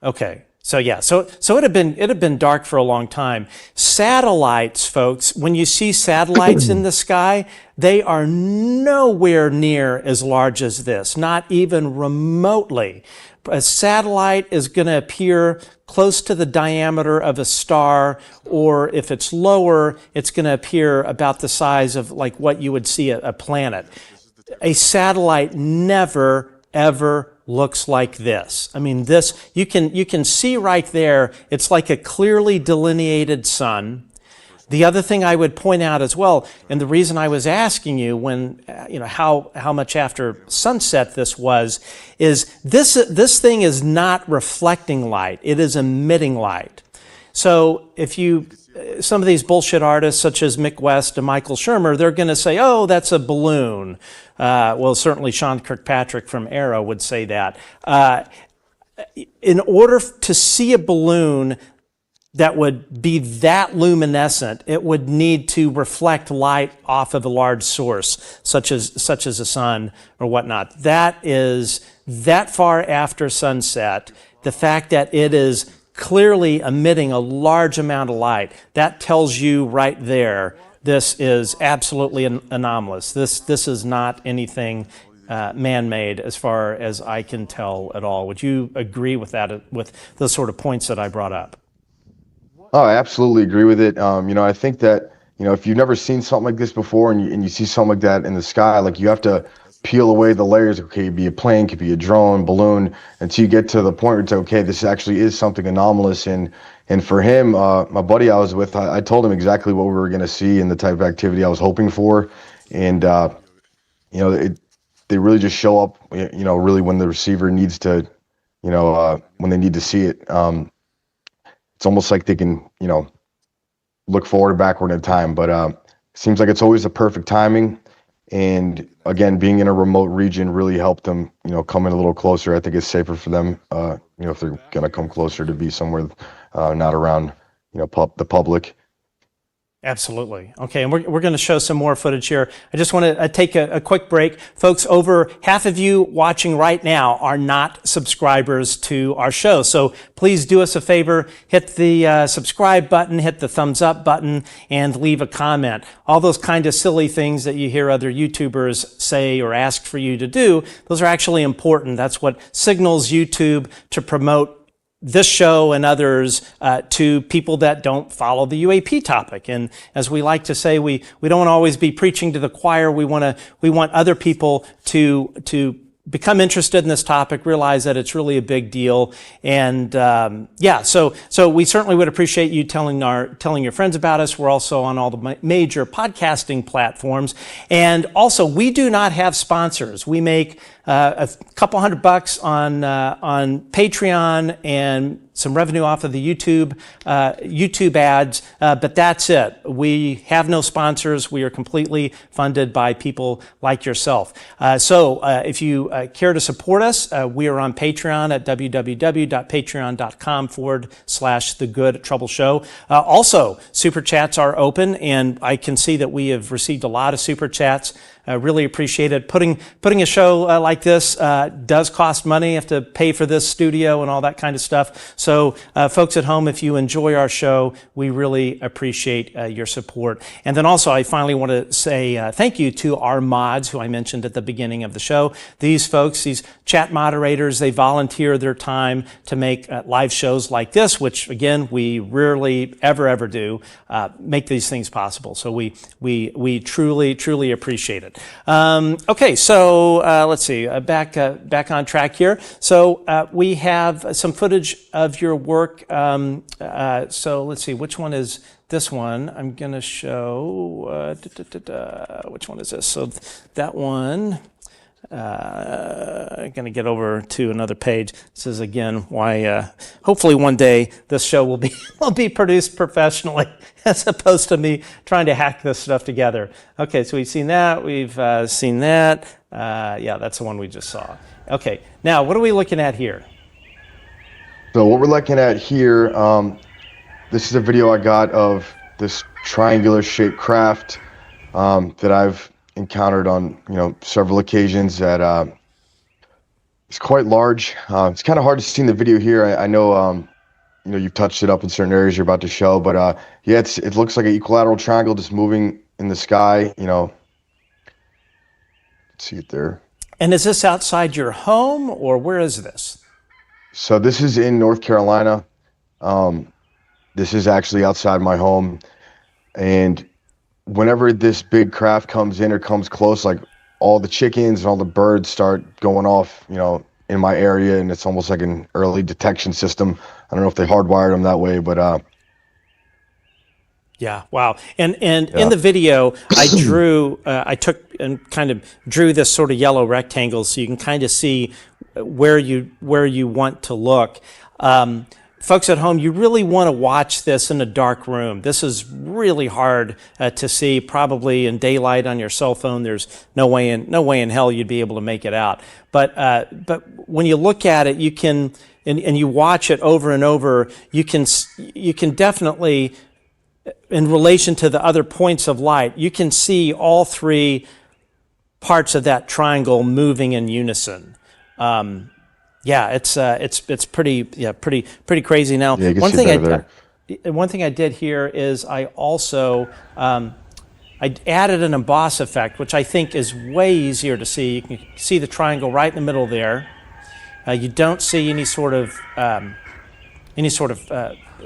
Okay. So it had been dark for a long time. Satellites, folks, when you see satellites in the sky, they are nowhere near as large as this, not even remotely. A satellite is going to appear close to the diameter of a star, or if it's lower, it's going to appear about the size of like what you would see a planet. A satellite never, ever looks like this. I mean, this, you can see right there, it's like a clearly delineated sun. The other thing I would point out as well, and the reason I was asking you when, how much after sunset this was, is this thing is not reflecting light. It is emitting light. So some of these bullshit artists such as Mick West and Michael Shermer, they're going to say, oh, that's a balloon. Well, certainly Sean Kirkpatrick from Arrow would say that. In order to see a balloon that would be that luminescent, it would need to reflect light off of a large source, such as a sun or whatnot. That is that far after sunset. The fact that it is clearly emitting a large amount of light, that tells you right there, this is absolutely anomalous. This is not anything man-made as far as I can tell at all. Would you agree with that, with those sort of points that I brought up? Oh, I absolutely agree with it. I think that, if you've never seen something like this before and you see something like that in the sky, like you have to peel away the layers. Okay, it could be a plane, could be a drone, balloon, until you get to the point where it's okay, this actually is something anomalous. And for him, my buddy I was with, I told him exactly what we were going to see and the type of activity I was hoping for. And, they really just show up, really when the receiver needs to, when they need to see it. It's almost like they can, look forward and backward in time, but it seems like it's always the perfect timing. And again, being in a remote region really helped them, come in a little closer. I think it's safer for them, if they're going to come closer, to be somewhere not around, the public. Absolutely. Okay, and we're going to show some more footage here. I just want to take a quick break. Folks, over half of you watching right now are not subscribers to our show. So please do us a favor, hit the subscribe button, hit the thumbs up button, and leave a comment. All those kind of silly things that you hear other YouTubers say or ask for you to do, those are actually important. That's what signals YouTube to promote this show and others to people that don't follow the UAP topic. And as we like to say, we don't always be preaching to the choir. We want other people to become interested in this topic, realize that it's really a big deal. And so we certainly would appreciate you telling your friends about us. We're also on all the major podcasting platforms. And also, we do not have sponsors. We make a couple $100 on Patreon and some revenue off of the YouTube ads, but that's it. We have no sponsors. We are completely funded by people like yourself. So if you care to support us, we are on Patreon at www.patreon.com/The Good Trouble Show. Also, super chats are open, and I can see that we have received a lot of super chats. Really appreciate it. Putting a show like this does cost money. You have to pay for this studio and all that kind of stuff. So folks at home, if you enjoy our show, we really appreciate your support. And then also, I finally want to say thank you to our mods who I mentioned at the beginning of the show. These folks, these chat moderators, they volunteer their time to make live shows like this, which again, we rarely ever do, make these things possible. So we truly appreciate it. Okay, so let's see, back on track here. So we have some footage of your work. So let's see, which one is this one? I'm going to show, which one is this? So that one. I'm going to get over to another page. This is again why hopefully one day this show will be produced professionally as opposed to me trying to hack this stuff together. Okay, so we've seen that. We've seen that. Yeah, that's the one we just saw. Okay, now what are we looking at here? So what we're looking at here, this is a video I got of this triangular shaped craft that I've encountered on several occasions. That it's quite large. It's kind of hard to see in the video here. I know you've touched it up in certain areas you're about to show, but yeah, it looks like an equilateral triangle just moving in the sky. See it there. And is this outside your home, or where is this? So this is in North Carolina. This is actually outside my home, and whenever this big craft comes in or comes close, like all the chickens and all the birds start going off, in my area, and it's almost like an early detection system. I don't know if they hardwired them that way, but yeah, wow. And in the video, I took and kind of drew this sort of yellow rectangle so you can kind of see where you want to look. Folks at home, you really want to watch this in a dark room. This is really hard to see. Probably in daylight on your cell phone, there's no way in hell you'd be able to make it out. But when you look at it, you can and you watch it over and over. You can definitely, in relation to the other points of light, you can see all three parts of that triangle moving in unison. Yeah, it's pretty crazy. Now, yeah, one thing I did here is I also I added an emboss effect, which I think is way easier to see. You can see the triangle right in the middle there. You don't see any sort of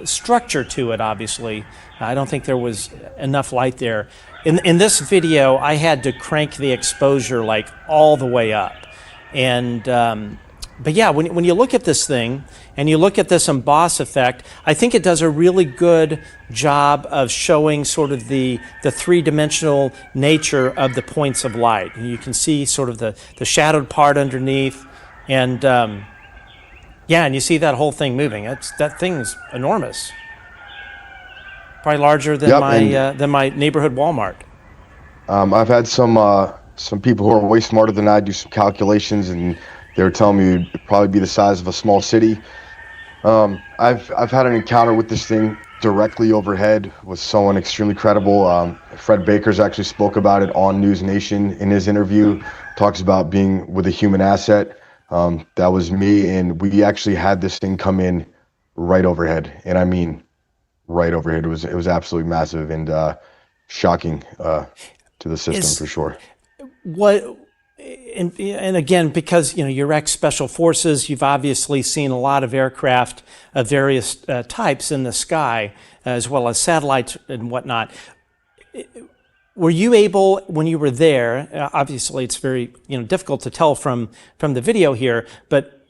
structure to it. Obviously, I don't think there was enough light there. In this video, I had to crank the exposure like all the way up, and. But yeah, when you look at this thing and you look at this emboss effect, I think it does a really good job of showing sort of the three-dimensional nature of the points of light. And you can see sort of the shadowed part underneath, and and you see that whole thing moving. That thing's enormous, probably larger than my neighborhood Walmart. I've had some people who are way smarter than I do some calculations, and they were telling me it'd probably be the size of a small city. I've had an encounter with this thing directly overhead was someone extremely credible. Fred Baker's actually spoke about it on News Nation in his interview, talks about being with a human asset. That was me, and we actually had this thing come in right overhead, and I mean right overhead. It was absolutely massive and shocking to the system for sure. What, and again, because you're ex-Special Forces, you've obviously seen a lot of aircraft of various types in the sky, as well as satellites and whatnot. Were you able, when you were there, obviously it's very difficult to tell from the video here, but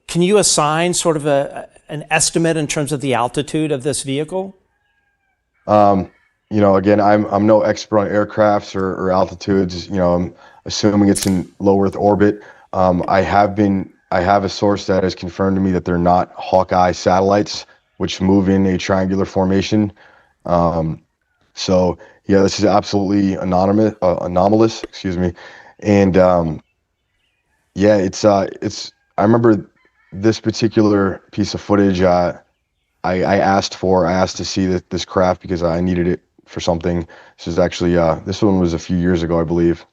can you assign sort of an estimate in terms of the altitude of this vehicle? Again, I'm no expert on aircrafts or altitudes. I'm assuming it's in low Earth orbit. I have a source that has confirmed to me that they're not Hawkeye satellites, which move in a triangular formation. So yeah, this is absolutely anomalous. Excuse me, and yeah, it's. I remember this particular piece of footage. I asked to see this craft because I needed it for something. This is actually this one was a few years ago, I believe.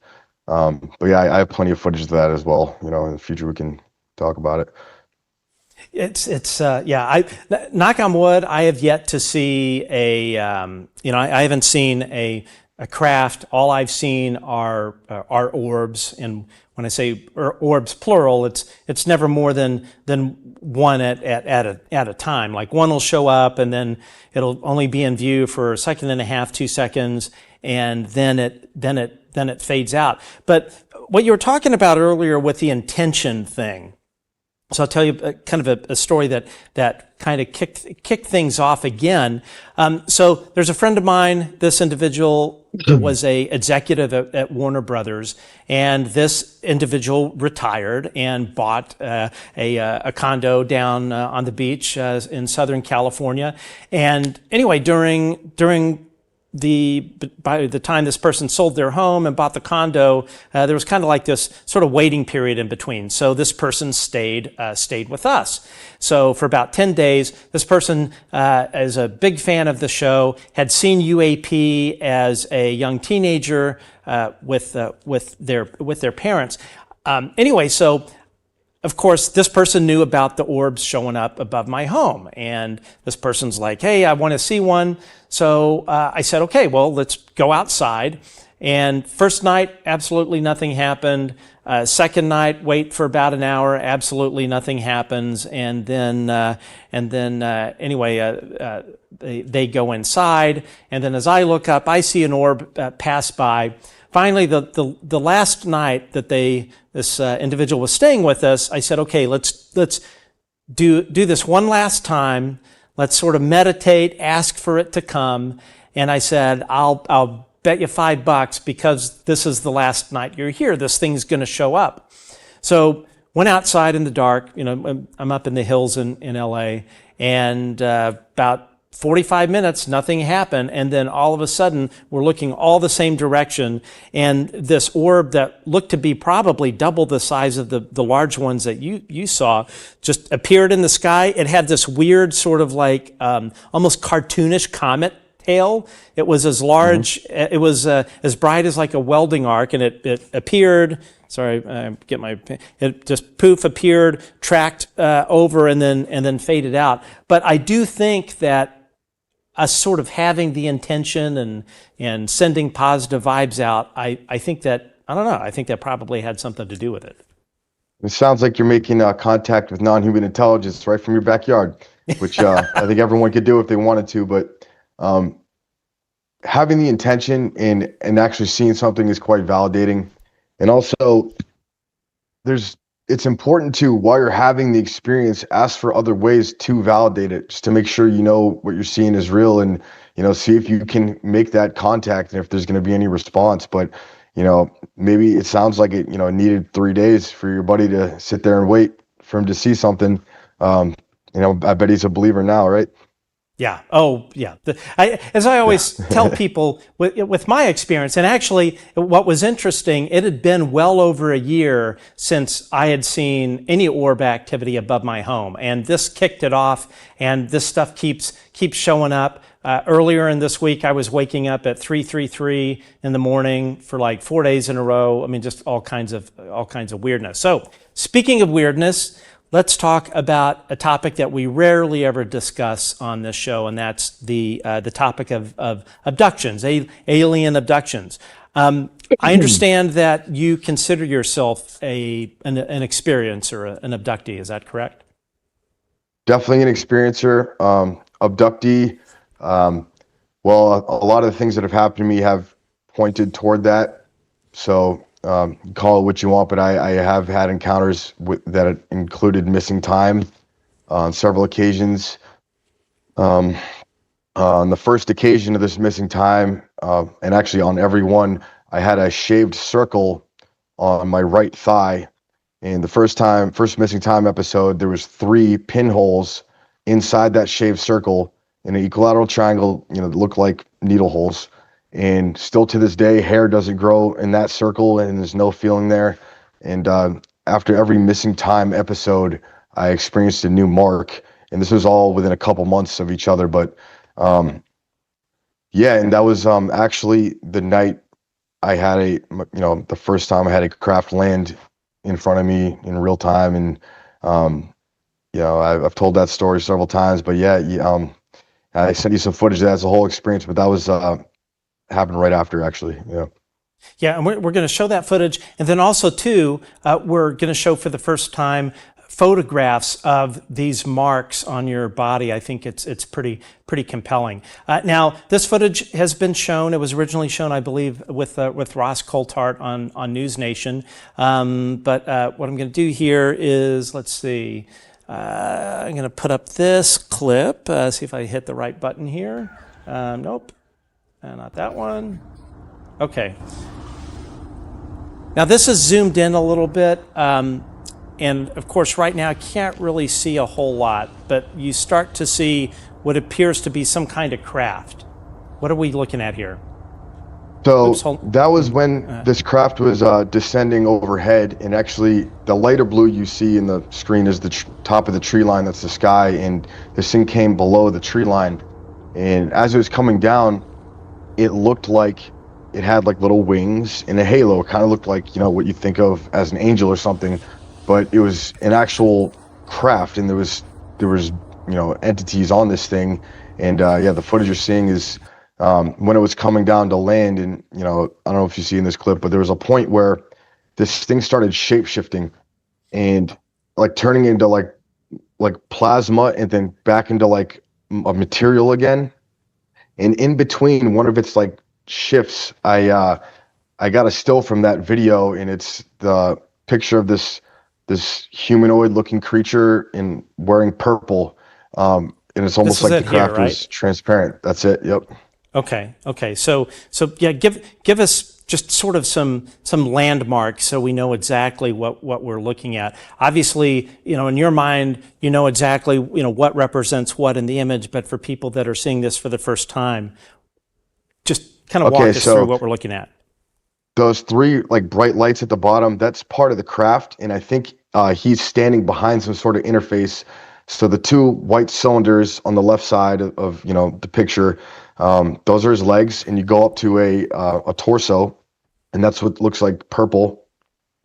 But yeah, I have plenty of footage of that as well. In the future we can talk about it. I knock on wood, I have yet to see I haven't seen a craft. All I've seen are orbs, and when I say orbs plural, it's never more than one at a time. Like one will show up and then it'll only be in view for a second and a half, 2 seconds, and then it fades out. But what you were talking about earlier with the intention thing. So I'll tell you kind of a story that kind of kicked things off again. So there's a friend of mine. This individual was a executive at Warner Brothers, and this individual retired and bought a condo down on the beach in Southern California. And anyway, by the time this person sold their home and bought the condo, there was kind of like this sort of waiting period in between. So this person stayed with us. So for about 10 days, this person is a big fan of the show, had seen UAP as a young teenager with their parents. Anyway, so of course, this person knew about the orbs showing up above my home. And this person's like, hey, I want to see one. So I said, okay, well, let's go outside. And first night, absolutely nothing happened. Second night, wait for about an hour, absolutely nothing happens. And then they go inside. And then as I look up, I see an orb pass by. Finally, the last night that this individual was staying with us, I said, okay, let's do this one last time. Let's sort of meditate, ask for it to come. And I said, I'll bet you $5 because this is the last night you're here. This thing's going to show up. So went outside in the dark. I'm up in the hills in LA, and about 45 minutes, nothing happened. And then all of a sudden, we're looking all the same direction. And this orb that looked to be probably double the size of the large ones that you saw just appeared in the sky. It had this weird sort of like almost cartoonish comet tail. It was as large, it was as bright as like a welding arc, and it appeared. Sorry, it just poof appeared, tracked over, and then faded out. But I do think that us sort of having the intention and sending positive vibes out, I think that, I don't know, I think that probably had something to do with it. It sounds like you're making contact with non-human intelligence right from your backyard, which I think everyone could do if they wanted to, but having the intention and actually seeing something is quite validating. And also, it's important to, while you're having the experience, ask for other ways to validate it, just to make sure you know what you're seeing is real, and see if you can make that contact and if there's going to be any response. But maybe it sounds like it needed 3 days for your buddy to sit there and wait for him to see something. I bet he's a believer now, right? Yeah. Oh, yeah. As I always tell people, with my experience, and actually what was interesting, it had been well over a year since I had seen any orb activity above my home. And this kicked it off, and this stuff keeps showing up. Earlier in this week, I was waking up at 3:33 in the morning for like 4 days in a row. I mean, just all kinds of weirdness. So speaking of weirdness, let's talk about a topic that we rarely ever discuss on this show, and that's the topic of abductions, alien abductions. I understand that you consider yourself an experiencer, an abductee. Is that correct? Definitely an experiencer, abductee. Well, a lot of the things that have happened to me have pointed toward that. So call it what you want, but I have had encounters that included missing time on several occasions. On the first occasion of this missing time, and actually on every one, I had a shaved circle on my right thigh. And the first missing time episode, there was 3 pinholes inside that shaved circle in an equilateral triangle, that looked like needle holes. And still to this day, hair doesn't grow in that circle, and there's no feeling there. And after every missing time episode, I experienced a new mark. And this was all within a couple months of each other. But yeah, and that was actually the night I had the first time I had a craft land in front of me in real time. And I've told that story several times. But yeah, I sent you some footage of that as a whole experience. But that was happened right after, actually. Yeah, and we're going to show that footage, and then also too, we're going to show for the first time photographs of these marks on your body. I think it's pretty compelling. Now, this footage has been shown. It was originally shown, I believe, with Ross Coulthart on News Nation. But what I'm going to do here is, let's see. I'm going to put up this clip. See if I hit the right button here. Nope. Not that one. Okay. Now this is zoomed in a little bit, and of course right now I can't really see a whole lot, but you start to see what appears to be some kind of craft. What are we looking at here? So that was when this craft was descending overhead, and actually the lighter blue you see in the screen is the top of the tree line. That's the sky, and this thing came below the tree line, and as it was coming down, it looked like it had like little wings and a halo. It kind of looked like, what you think of as an angel or something, but it was an actual craft, and there was entities on this thing. And yeah, the footage you're seeing is when it was coming down to land. And I don't know if you see in this clip, but there was a point where this thing started shape shifting and like turning into like plasma, and then back into like a material again. And in between one of its like shifts, I got a still from that video, and it's the picture of this humanoid looking creature in wearing purple. And it's almost like the craft was transparent. That's it. Yep. Okay. So yeah, give us just sort of some landmarks so we know exactly what we're looking at. Obviously, in your mind, exactly, what represents what in the image, but for people that are seeing this for the first time, just kind of walk us through what we're looking at. Those 3 like bright lights at the bottom, that's part of the craft, and I think he's standing behind some sort of interface. So the 2 white cylinders on the left side of the picture, those are his legs, and you go up to a torso, and that's what looks like purple.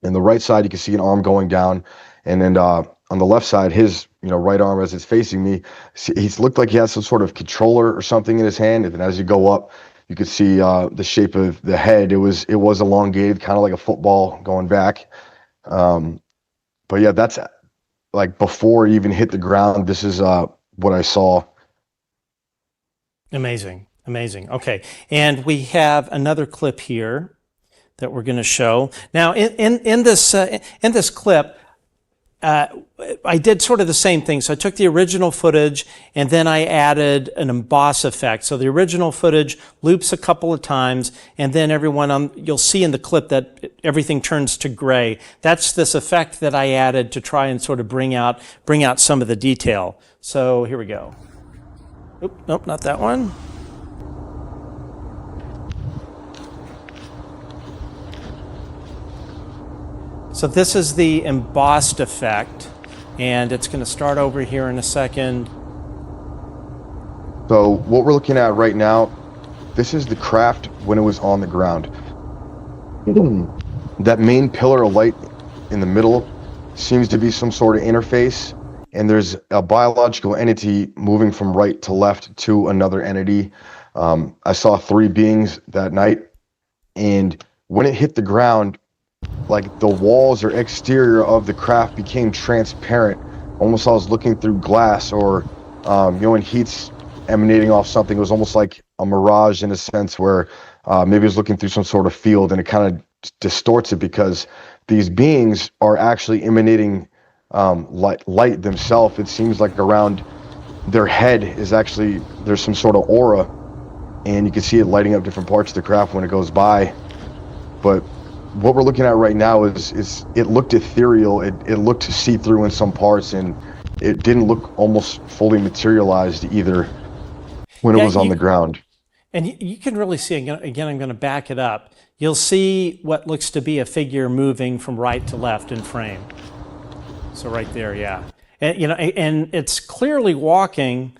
And the right side, you can see an arm going down, and then on the left side, his right arm as it's facing me, he's looked like he has some sort of controller or something in his hand. And then as you go up, you could see the shape of the head. It was elongated, kind of like a football going back. But yeah, that's like before it even hit the ground. This is what I saw. Amazing. Okay, and we have another clip here that we're going to show. Now, in this clip, I did sort of the same thing. So I took the original footage and then I added an emboss effect. So the original footage loops a couple of times, and then you'll see in the clip that everything turns to gray. That's this effect that I added to try and sort of bring out some of the detail. So here we go. Oop, nope, not that one. So this is the embossed effect, and it's going to start over here in a second. So what we're looking at right now, this is the craft when it was on the ground. That main pillar of light in the middle seems to be some sort of interface, and there's a biological entity moving from right to left to another entity. I saw 3 beings that night, and when it hit the ground, like the walls or exterior of the craft became transparent. Almost I was looking through glass, or when heat's emanating off something, it was almost like a mirage in a sense, where maybe I was looking through some sort of field, and it kind of distorts it because these beings are actually emanating light themselves. It seems like around their head is actually, there's some sort of aura, and you can see it lighting up different parts of the craft when it goes by. But what we're looking at right now is it looked ethereal. It looked see-through in some parts, and it didn't look almost fully materialized either when it was on the ground. And you can really see, again, I'm going to back it up. You'll see what looks to be a figure moving from right to left in frame. So right there, yeah. And, and it's clearly walking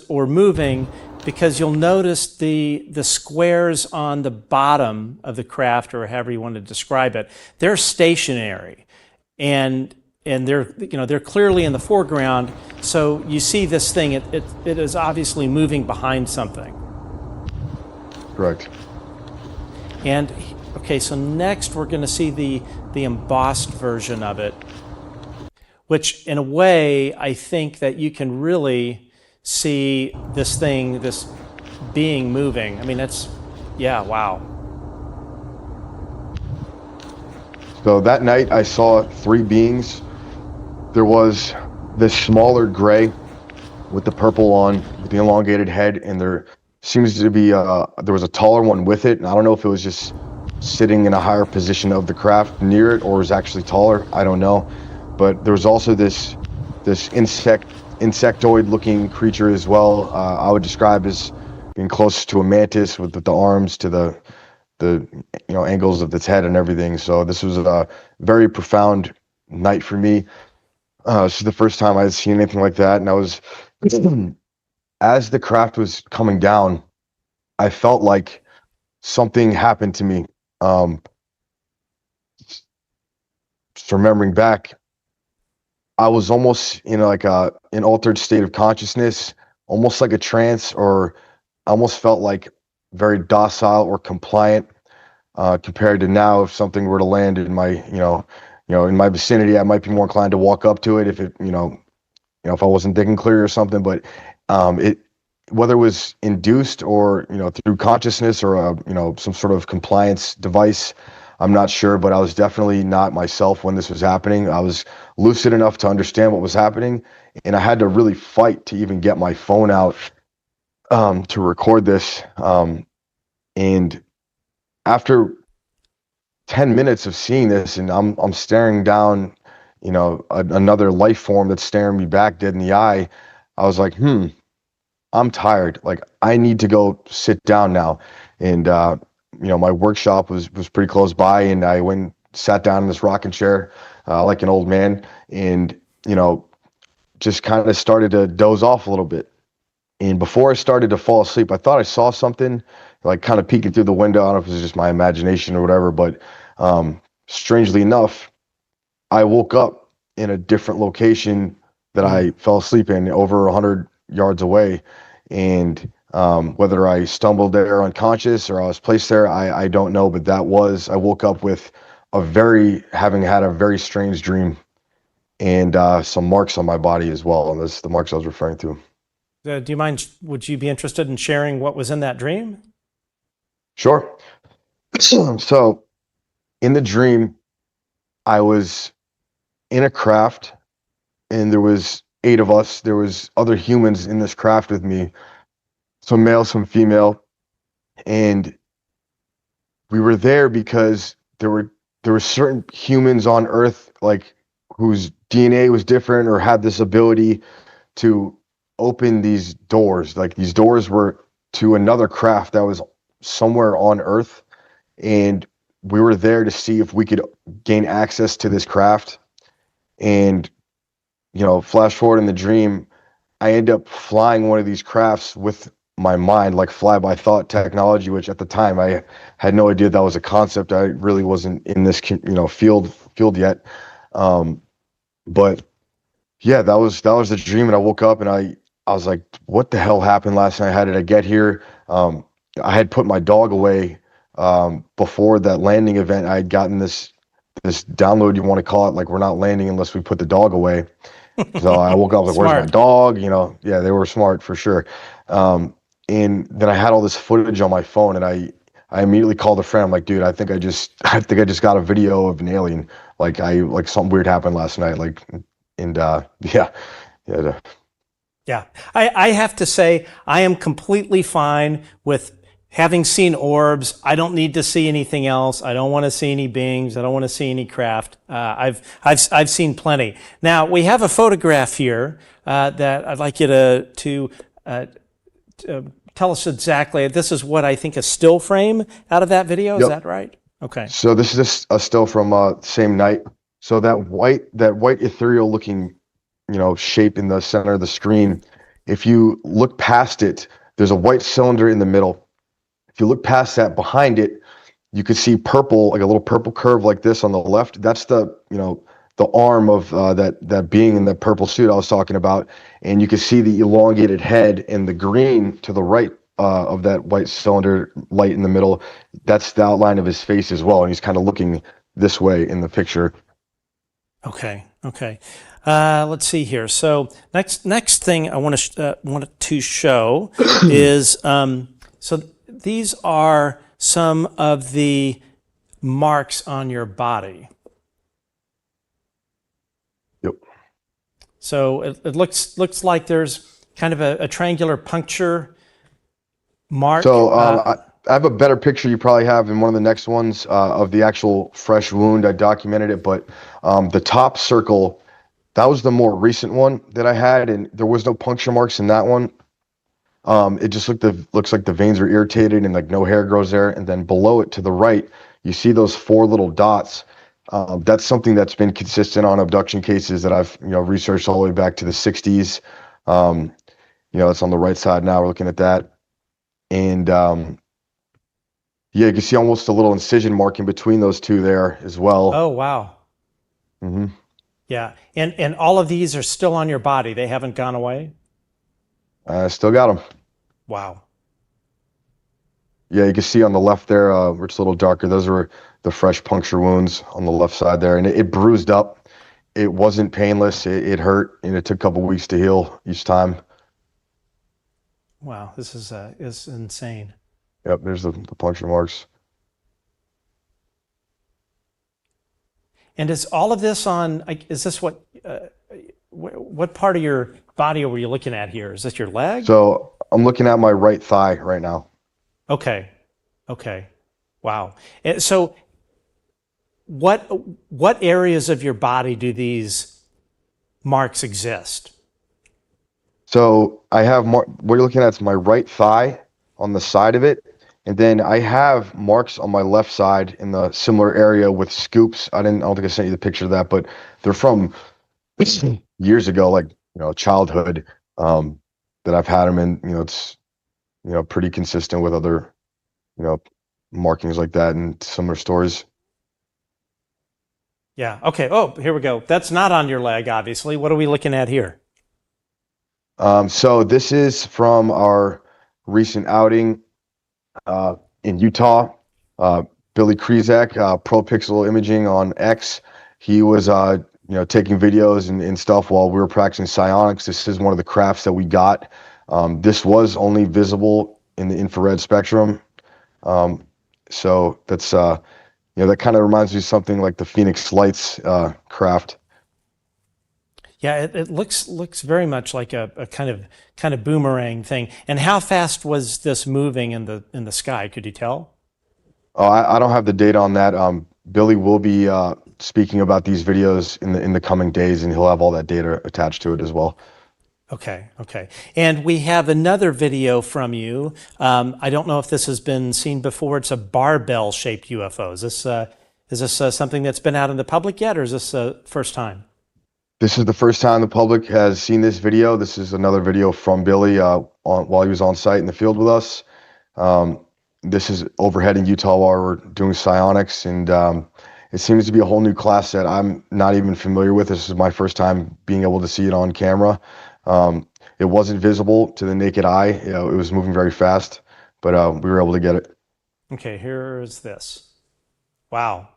or moving, because you'll notice the squares on the bottom of the craft, or however you want to describe it, they're stationary, and they're clearly in the foreground. So you see this thing; it is obviously moving behind something. Correct. And okay, so next we're going to see the embossed version of it, which in a way I think that you can really see this being moving. I mean, wow. So that night I saw 3 beings. There was this smaller gray with the purple on, with the elongated head, and there seems to be there was a taller one with it, and I don't know if it was just sitting in a higher position of the craft near it, or was actually taller. I don't know. But there was also this insectoid looking creature as well. I would describe as being close to a mantis, with the arms to the angles of its head and everything. So this was a very profound night for me. This is the first time I had seen anything like that, and I was as the craft was coming down, I felt like something happened to me. Just remembering back, I was almost in like an altered state of consciousness, almost like a trance, or I almost felt like very docile or compliant, compared to now. If something were to land in my, in my vicinity, I might be more inclined to walk up to it if it, if I wasn't thinking clear or something. But whether it was induced or, through consciousness or, some sort of compliance device, I'm not sure, but I was definitely not myself when this was happening. I was lucid enough to understand what was happening, and I had to really fight to even get my phone out to record this. And after 10 minutes of seeing this, and I'm staring down, another life form that's staring me back dead in the eye, I was like, I'm tired. Like, I need to go sit down now. And my workshop was pretty close by, and I went and sat down in this rocking chair like an old man, and just kind of started to doze off a little bit. And before I started to fall asleep, I thought I saw something like kind of peeking through the window. I don't know if it was just my imagination or whatever, but strangely enough, I woke up in a different location that I fell asleep in, over 100 yards away. And whether I stumbled there unconscious or I was placed there, I don't know, but I woke up with having had a very strange dream, and some marks on my body as well. And that's the marks I was referring to. Do you mind, would you be interested in sharing what was in that dream? Sure. So in the dream, I was in a craft, and there was 8 of us. There was other humans in this craft with me, some male, some female, and we were there because there were certain humans on Earth, like, whose DNA was different or had this ability to opened these doors. Like these doors were to another craft that was somewhere on Earth, and we were there to see if we could gain access to this craft. And flash forward in the dream, I end up flying one of these crafts with my mind, like fly by thought technology, which at the time I had no idea that was a concept. I really wasn't in this field yet. But yeah, that was the dream. And I woke up and I was like, what the hell happened last night? How did I get here? I had put my dog away before that landing event. I had gotten this download, you want to call it, like we're not landing unless we put the dog away. So I woke up like, where's my dog? Yeah, they were smart for sure. And then I had all this footage on my phone, and I immediately called a friend. I'm like, dude, I think I just got a video of an alien. Like something weird happened last night. Yeah. I have to say, I am completely fine with having seen orbs. I don't need to see anything else. I don't want to see any beings. I don't want to see any craft. I've seen plenty. Now we have a photograph here that I'd like you to tell us exactly. This is what I think a still frame out of that video. Is that right? Okay. So this is a still from same night. So that white ethereal looking shape in the center of the screen. If you look past it, there's a white cylinder in the middle. If you look past that, behind it, you could see purple, like a little purple curve like this on the left. That's the arm of that being in the purple suit I was talking about. And you can see the elongated head, and the green to the right of that white cylinder light in the middle. That's the outline of his face as well. And he's kind of looking this way in the picture. Okay. Let's see here. So next thing I wanted to show is so these are some of the marks on your body. Yep. So it looks like there's kind of a triangular puncture mark. So I have a better picture you probably have in one of the next ones of the actual fresh wound. I documented it, but the top circle, that was the more recent one that I had, and there was no puncture marks in that one. It just looks like the veins are irritated and like no hair grows there. And then below it to the right, you see those 4 little dots. That's something that's been consistent on abduction cases that I've researched all the way back to the 60s. It's on the right side now. We're looking at that, and you can see almost a little incision mark in between those two there as well. Oh wow. Mm-hmm. Yeah, and all of these are still on your body. They haven't gone away. I still got them. Wow. Yeah, you can see on the left there, where it's a little darker, those were the fresh puncture wounds on the left side there. And it bruised up. It wasn't painless. It hurt, and it took a couple weeks to heal each time. Wow, this is insane. Yep, there's the puncture marks. And is all of this on, is this what part of your body were you looking at here? Is this your leg? So I'm looking at my right thigh right now. Okay. Wow. And so what areas of your body do these marks exist? So I have what you're looking at is my right thigh on the side of it. And then I have marks on my left side in the similar area with scoops. I don't think I sent you the picture of that, but they're from years ago, like, childhood, that I've had them in. It's, pretty consistent with other, markings like that in similar stories. Yeah. Okay. Oh, here we go. That's not on your leg, obviously. What are we looking at here? So this is from our recent outing in Utah. Billy Krizak, Pro Pixel Imaging on X. He was taking videos and stuff while we were practicing psionics. This is one of the crafts that we got. This was only visible in the infrared spectrum. So that's that kind of reminds me of something like the Phoenix Lights craft. Yeah, it looks very much like a kind of boomerang thing. And how fast was this moving in the sky? Could you tell? Oh, I don't have the data on that. Billy will be speaking about these videos in the coming days, and he'll have all that data attached to it as well. Okay, okay. And we have another video from you. I don't know if this has been seen before. It's a barbell-shaped UFO. Is this something that's been out in the public yet, or is this first time? This is the first time the public has seen this video. This is another video from Billy while he was on site in the field with us. This is overhead in Utah while we're doing psionics, and it seems to be a whole new class that I'm not even familiar with. This is my first time being able to see it on camera. It wasn't visible to the naked eye. You know, it was moving very fast, but we were able to get it. Okay, here is this. Wow.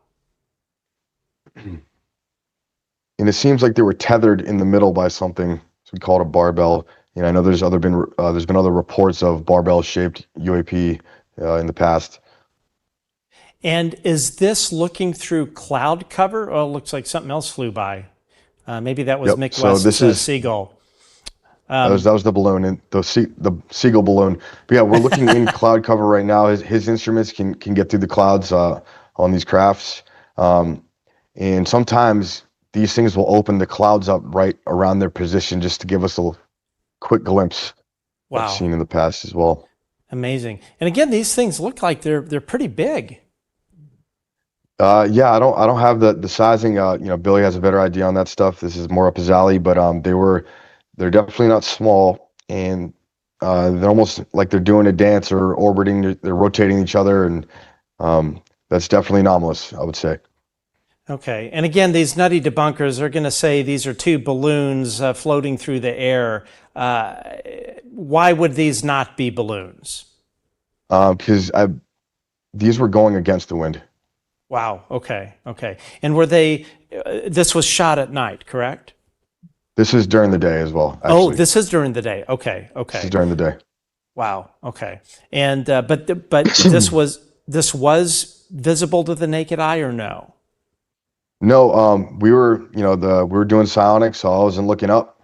And it seems like they were tethered in the middle by something. So we call it a barbell. And I know there's been other reports of barbell-shaped UAP in the past. And is this looking through cloud cover? Oh, it looks like something else flew by. Maybe that was Yep. Mick So West's this is seagull. that was the balloon, and the seagull balloon. But yeah, we're looking in cloud cover right now. His instruments can get through the clouds on these crafts, and sometimes these things will open the clouds up right around their position just to give us a quick glimpse. Wow. I've seen in the past as well. Amazing. And again, these things look like they're pretty big. Yeah, I don't have the sizing. Billy has a better idea on that stuff. This is more up his alley, but they're definitely not small, and they're almost like they're doing a dance or orbiting. They're rotating each other, and that's definitely anomalous, I would say. Okay. And again, these nutty debunkers are going to say these are two balloons floating through the air. Why would these not be balloons? Because these were going against the wind. Wow. Okay. Okay. And were they? This was shot at night, correct? This is during the day as well. Actually. Oh, this is during the day. Okay. Okay. This is during the day. Wow. Okay. And but this was visible to the naked eye, or no? No. We were doing psionics, so I wasn't looking up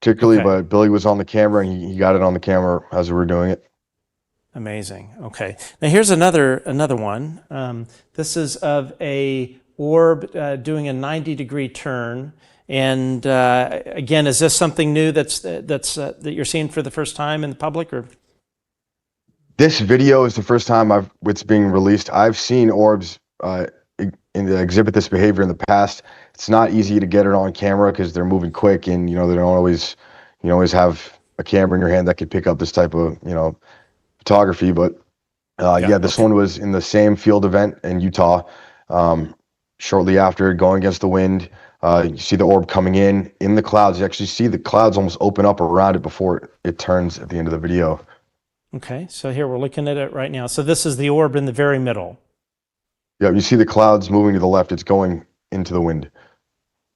particularly, Okay. but Billy was on the camera and he got it on the camera as we were doing it. Amazing. Okay. Now here's another one. This is of a orb doing a 90-degree turn. And again, is this something new that you're seeing for the first time in the public, or? This video is the first time it's being released. I've seen orbs exhibit this behavior in the past. It's not easy to get it on camera because they're moving quick, and they don't always have a camera in your hand that could pick up this type of photography. But this one was in the same field event in Utah. Shortly after, going against the wind, you see the orb coming in the clouds. You actually see the clouds almost open up around it before it turns at the end of the video. Okay, so here we're looking at it right now. So this is the orb in the very middle. Yeah, you see the clouds moving to the left. It's going into the wind.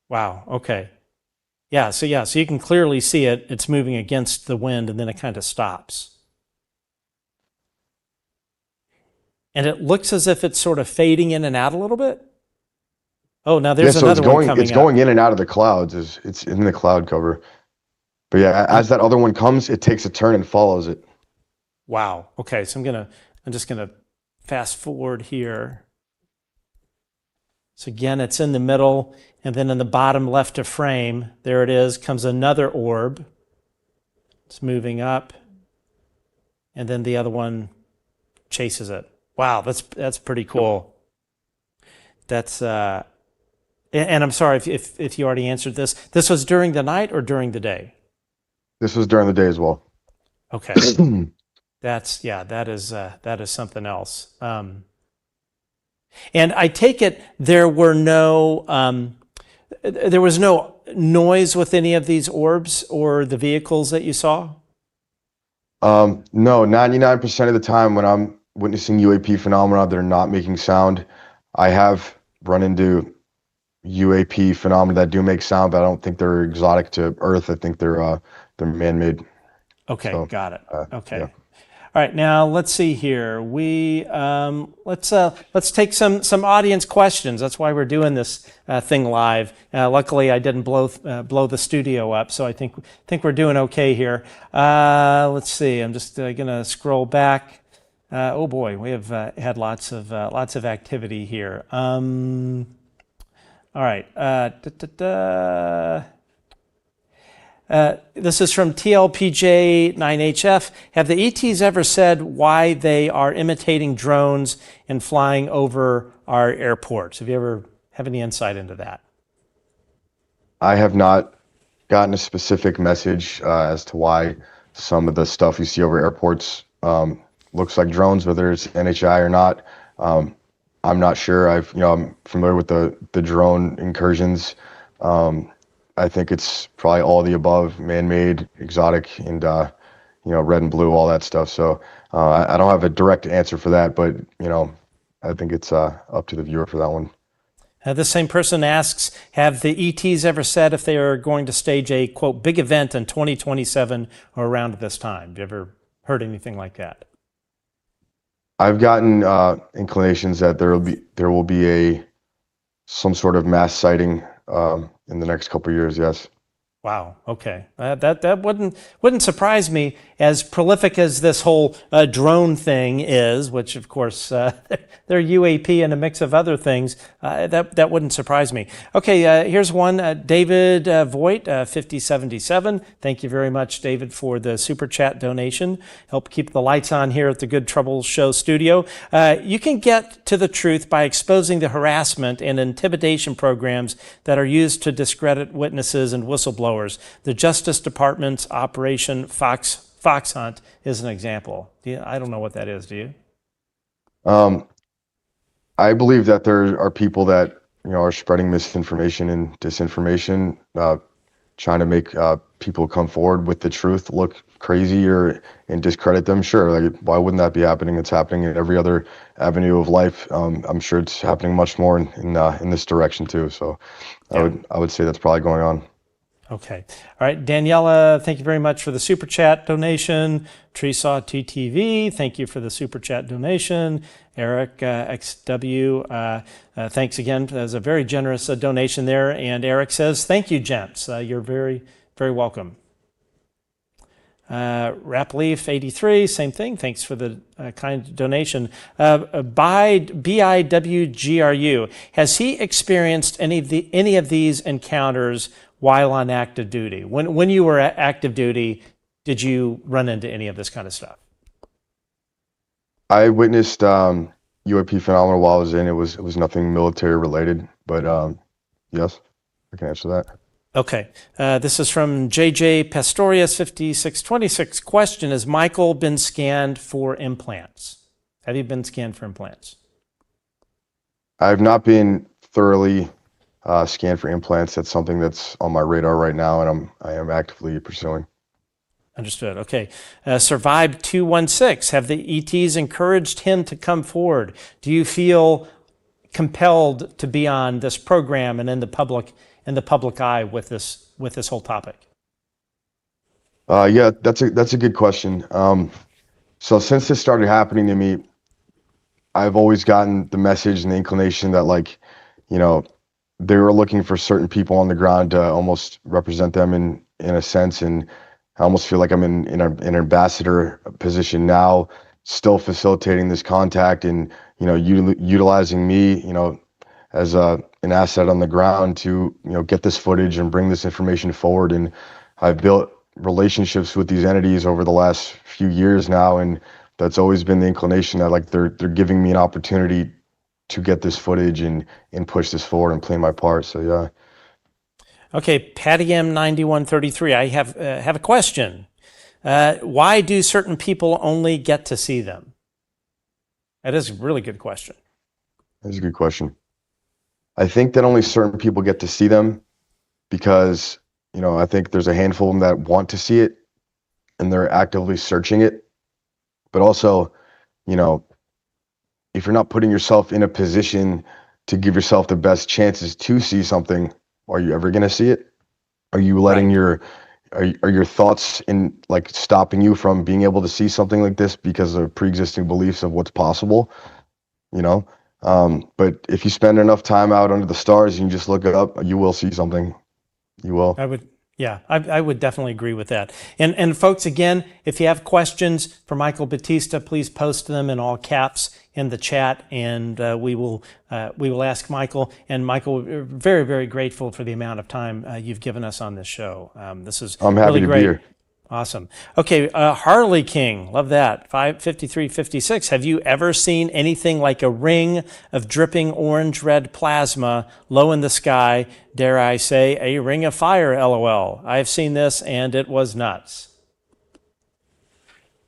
Wow. Okay. So you can clearly see it. It's moving against the wind, and then it kind of stops. And it looks as if it's sort of fading in and out a little bit. Oh, now there's another one coming up. It's going in and out of the clouds. It's in the cloud cover. But yeah, as that other one comes, it takes a turn and follows it. Wow. Okay, so I'm just gonna fast forward here. So again, it's in the middle, and then in the bottom left of frame, there it is, comes another orb. It's moving up, and then the other one chases it. Wow, that's pretty cool. That's and I'm sorry if you already answered this. This was during the night or during the day? This was during the day as well. Okay. That is something else. And I take it there was no noise with any of these orbs or the vehicles that you saw? No, 99% of the time when I'm witnessing UAP phenomena, they're not making sound. I have run into UAP phenomena that do make sound, but I don't think they're exotic to Earth. I think they're man-made. Okay, so, got it. Okay. Yeah. All right, now let's see here. We let's take some audience questions. That's why we're doing this thing live. Luckily, I didn't blow the studio up, so I think we're doing okay here. Let's see. I'm just gonna scroll back. Oh boy, we have had lots of activity here. All right. This is from TLPJ9HF. Have the ETs ever said why they are imitating drones and flying over our airports? Have you ever have any insight into that? I have not gotten a specific message as to why some of the stuff you see over airports looks like drones, whether it's NHI or not. I'm not sure. I'm familiar with the drone incursions. I think it's probably all the above, man-made, exotic, and red and blue, all that stuff. So I don't have a direct answer for that, but I think it's up to the viewer for that one. This same person asks, have the ETs ever said if they are going to stage a, quote, big event in 2027 or around this time? Have you ever heard anything like that? I've gotten inclinations that there will be some sort of mass sighting in the next couple of years, yes. Wow. Okay. That wouldn't surprise me. As prolific as this whole drone thing is, which of course they're UAP and a mix of other things, that wouldn't surprise me. Okay. Here's one. David Voigt, 5077. Thank you very much, David, for the super chat donation. Help keep the lights on here at the Good Trouble Show studio. You can get to the truth by exposing the harassment and intimidation programs that are used to discredit witnesses and whistleblowers. The Justice Department's Operation Fox Hunt is an example. I don't know what that is. Do you? I believe that there are people that are spreading misinformation and disinformation, trying to make people come forward with the truth look crazy and discredit them. Sure, like, why wouldn't that be happening? It's happening in every other avenue of life. I'm sure it's happening much more in this direction too. So yeah. I would say that's probably going on. Okay. All right. Daniela, thank you very much for the super chat donation. Treesaw TTV, thank you for the super chat donation. Eric XW, thanks again. That's a very generous donation there. And Eric says, thank you, gents. You're very, very welcome. Rapleaf83, same thing. Thanks for the kind donation. BIWGRU, has he experienced any of these encounters while on active duty? When you were at active duty, did you run into any of this kind of stuff? I witnessed UAP phenomena while I was in. It was nothing military related, but yes, I can answer that. Okay. This is from JJ Pastorius 5626. Question: has Michael been scanned for implants? Have you been scanned for implants? I've not been thoroughly scanned for implants. That's something that's on my radar right now, and I am actively pursuing. Understood. Okay. Survive 216. Have the ETs encouraged him to come forward? Do you feel compelled to be on this program and in the public eye with this whole topic? Yeah, that's a good question. So since this started happening to me, I've always gotten the message and the inclination that they were looking for certain people on the ground to almost represent them in a sense, and I almost feel like I'm in an ambassador position now, still facilitating this contact and utilizing me as an asset on the ground to get this footage and bring this information forward. And I've built relationships with these entities over the last few years now, and that's always been the inclination that they're giving me an opportunity to get this footage and push this forward and play my part. So yeah. Okay, Patty M9133. I have a question. Why do certain people only get to see them? That is a really good question. That's a good question. I think that only certain people get to see them because I think there's a handful of them that want to see it and they're actively searching it. But also, if you're not putting yourself in a position to give yourself the best chances to see something, are you ever going to see it? Are you letting are your thoughts stopping you from being able to see something like this because of pre-existing beliefs of what's possible? But if you spend enough time out under the stars and you just look it up, you will see something. You will. Yeah, I would definitely agree with that. And folks, again, if you have questions for Michael Battista, please post them in all caps in the chat, and we will ask Michael. And Michael, we're very, very grateful for the amount of time you've given us on this show. This is I'm happy really to great. be here. Awesome. Okay, Harley King, love that. 55356. Have you ever seen anything like a ring of dripping orange-red plasma low in the sky? Dare I say, a ring of fire, LOL. I have seen this, and it was nuts.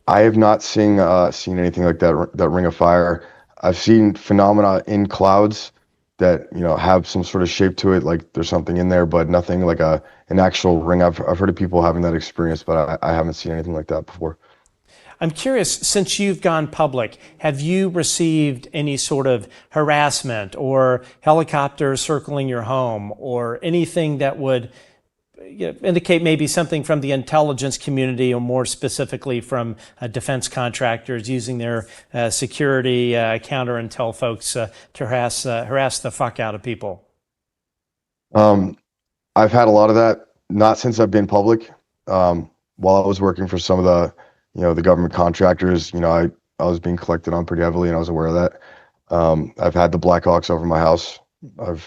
I have not seen anything like that ring of fire. I've seen phenomena in clouds that have some sort of shape to it, like there's something in there, but nothing like an actual ring. I've heard of people having that experience, but I haven't seen anything like that before. I'm curious, since you've gone public, have you received any sort of harassment or helicopters circling your home or anything that would indicate maybe something from the intelligence community, or more specifically from defense contractors using their security counter-intel folks to harass the fuck out of people? I've had a lot of that, not since I've been public. While I was working for some of the government contractors, I was being collected on pretty heavily, and I was aware of that. I've had the Blackhawks over my house. I've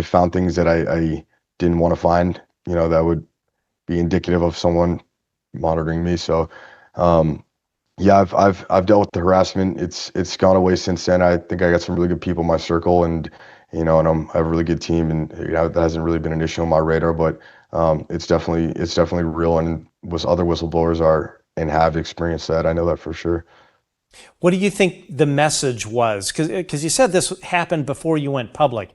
found things that I didn't want to find, that would be indicative of someone monitoring me. So, yeah, I've dealt with the harassment. It's gone away since then. I think I got some really good people in my circle, and I have a really good team, and that hasn't really been an issue on my radar. But it's definitely real, and other whistleblowers are and have experienced that. I know that for sure. What do you think the message was? Because you said this happened before you went public.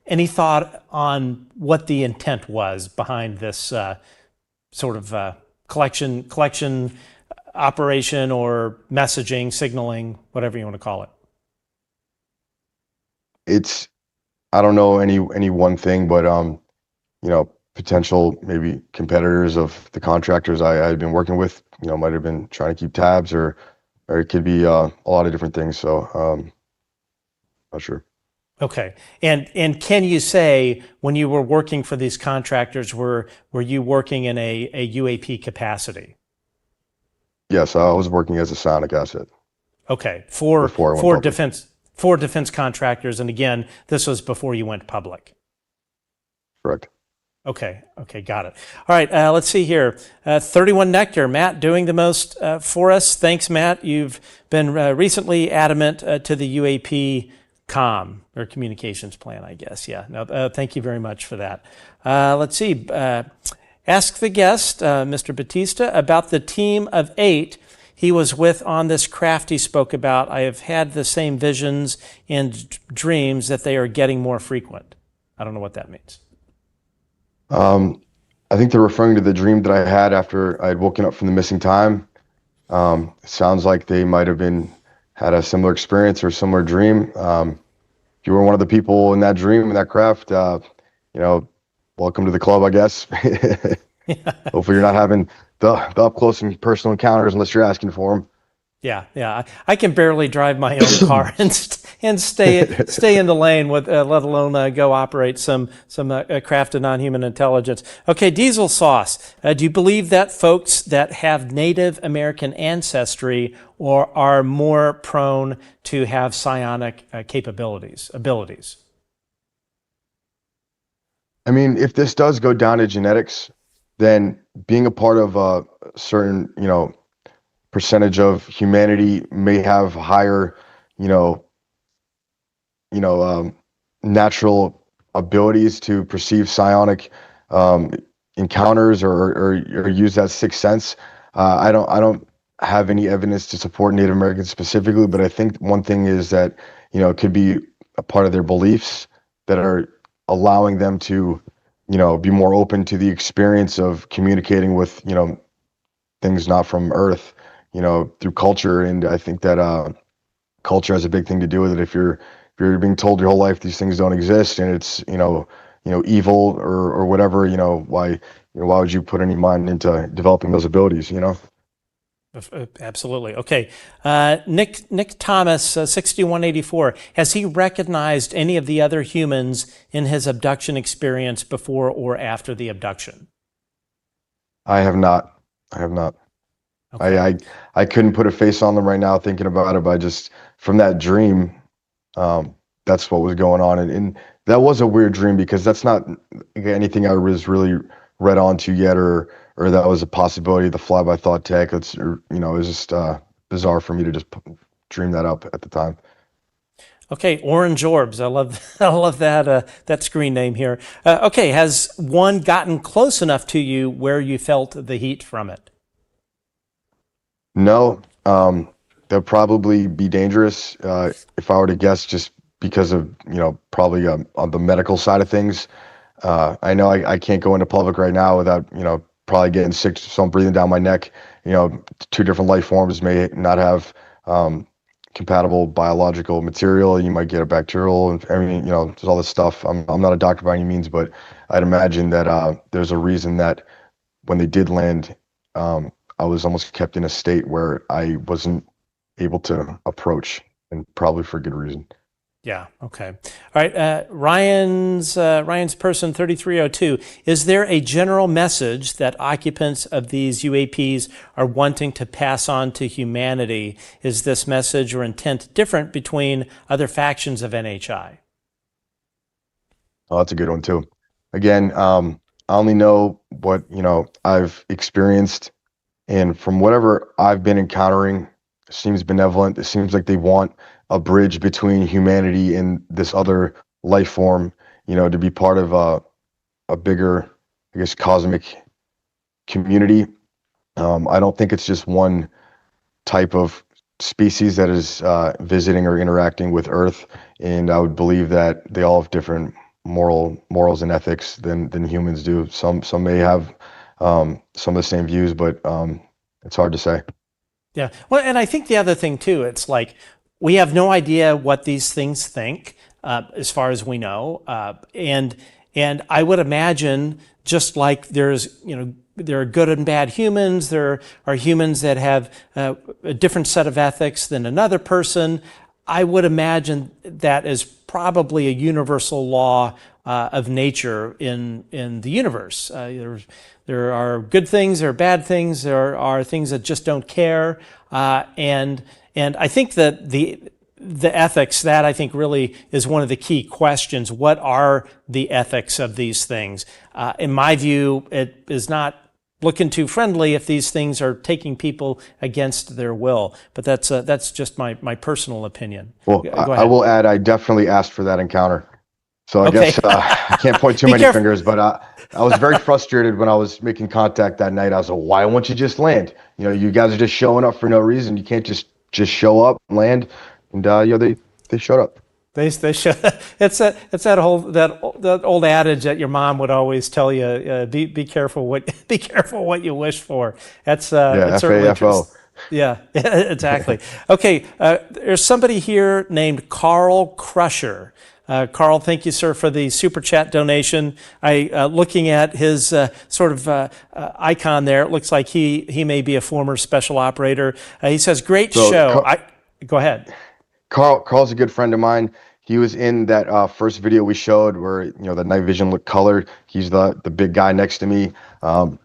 Any thought on what the intent was behind this sort of collection operation, or messaging, signaling, whatever you want to call it? I don't know any one thing, but potential maybe competitors of the contractors I had been working with, might have been trying to keep tabs, or it could be a lot of different things. So not sure. Okay. And can you say, when you were working for these contractors, were you working in a UAP capacity? Yes, I was working as a Psionic asset. Okay. For defense contractors, and again, this was before you went public. Correct. Okay, got it. All right, let's see here. 31 Nectar, Matt doing the most for us. Thanks, Matt. You've been recently adamant to the UAP or communications plan, I guess. Yeah, no, thank you very much for that. Let's see. Ask the guest, Mr. Battista, about the team of 8 he was with on this craft he spoke about. I have had the same visions and dreams that they are getting more frequent. I don't know what that means. I think they're referring to the dream that I had after I had woken up from the missing time. It sounds like they might have had a similar experience or similar dream. If you were one of the people in that dream, in that craft, welcome to the club, I guess. Hopefully you're not having the up close and personal encounters unless you're asking for them. Yeah. I can barely drive my own car and stay in the lane with, let alone go operate some craft of non-human intelligence. Okay, Diesel Sauce. Do you believe that folks that have Native American ancestry or are more prone to have psionic abilities? I mean, if this does go down to genetics, then being a part of a certain, percentage of humanity may have higher, natural abilities to perceive psionic encounters or use that sixth sense. I don't have any evidence to support Native Americans specifically, but I think one thing is that it could be a part of their beliefs that are allowing them to be more open to the experience of communicating with things not from Earth, through culture. And I think that culture has a big thing to do with it. If you're being told your whole life these things don't exist, and it's evil or whatever, why would you put any mind into developing those abilities? Absolutely. Okay. Nick Thomas, 6184. Has he recognized any of the other humans in his abduction experience before or after the abduction? I have not. I have not. Okay. I couldn't put a face on them right now thinking about it, but I just from that dream, that's what was going on, and that was a weird dream because that's not anything I was really read onto yet, or that was a possibility. The fly by thought tech. It was just bizarre for me to just dream that up at the time. Okay, orange orbs. I love that screen name here. Okay, has one gotten close enough to you where you felt the heat from it? No, that'd probably be dangerous if I were to guess, just because of probably on the medical side of things. I know I can't go into public right now without probably getting sick. So I'm breathing down my neck. Two different life forms may not have compatible biological material. You might get a bacterial, and there's all this stuff. I'm not a doctor by any means, but I'd imagine that there's a reason that when they did land, I was almost kept in a state where I wasn't able to approach, and probably for good reason. Yeah. Okay. All right. Ryan's person 3302. Is there a general message that occupants of these UAPs are wanting to pass on to humanity? Is this message or intent different between other factions of NHI? Oh, that's a good one too. Again, I only know what I've experienced. And from whatever I've been encountering, it seems benevolent. It seems like they want a bridge between humanity and this other life form, to be part of a bigger, I guess, cosmic community. I don't think it's just one type of species that is visiting or interacting with Earth. And I would believe that they all have different morals and ethics than humans do. Some may have some of the same views, but it's hard to say. Yeah. Well, and I think the other thing too, it's like we have no idea what these things think, as far as we know, and I would imagine just like there are good and bad humans, there are humans that have a different set of ethics than another person. I would imagine that is probably a universal law of nature in the universe. There are good things, there are bad things, there are things that just don't care, and I think that the ethics, that I think really is one of the key questions. What are the ethics of these things? In my view, it is not looking too friendly if these things are taking people against their will. But that's just my personal opinion. Well, I will add, I definitely asked for that encounter. So I guess I can't point too many fingers, but I was very frustrated when I was making contact that night. I was like, why won't you just land? You guys are just showing up for no reason. You can't just show up, land, and they showed up. They show. It's that old adage that your mom would always tell you: be careful what you wish for. That's certainly FAFO. Yeah, exactly. Okay, there's somebody here named Carl Crusher. Carl, thank you, sir, for the super chat donation. Looking at his sort of icon there, it looks like he may be a former special operator. He says, "Great show." Go ahead. Carl's a good friend of mine. He was in that first video we showed where the night vision looked colored. He's the big guy next to me.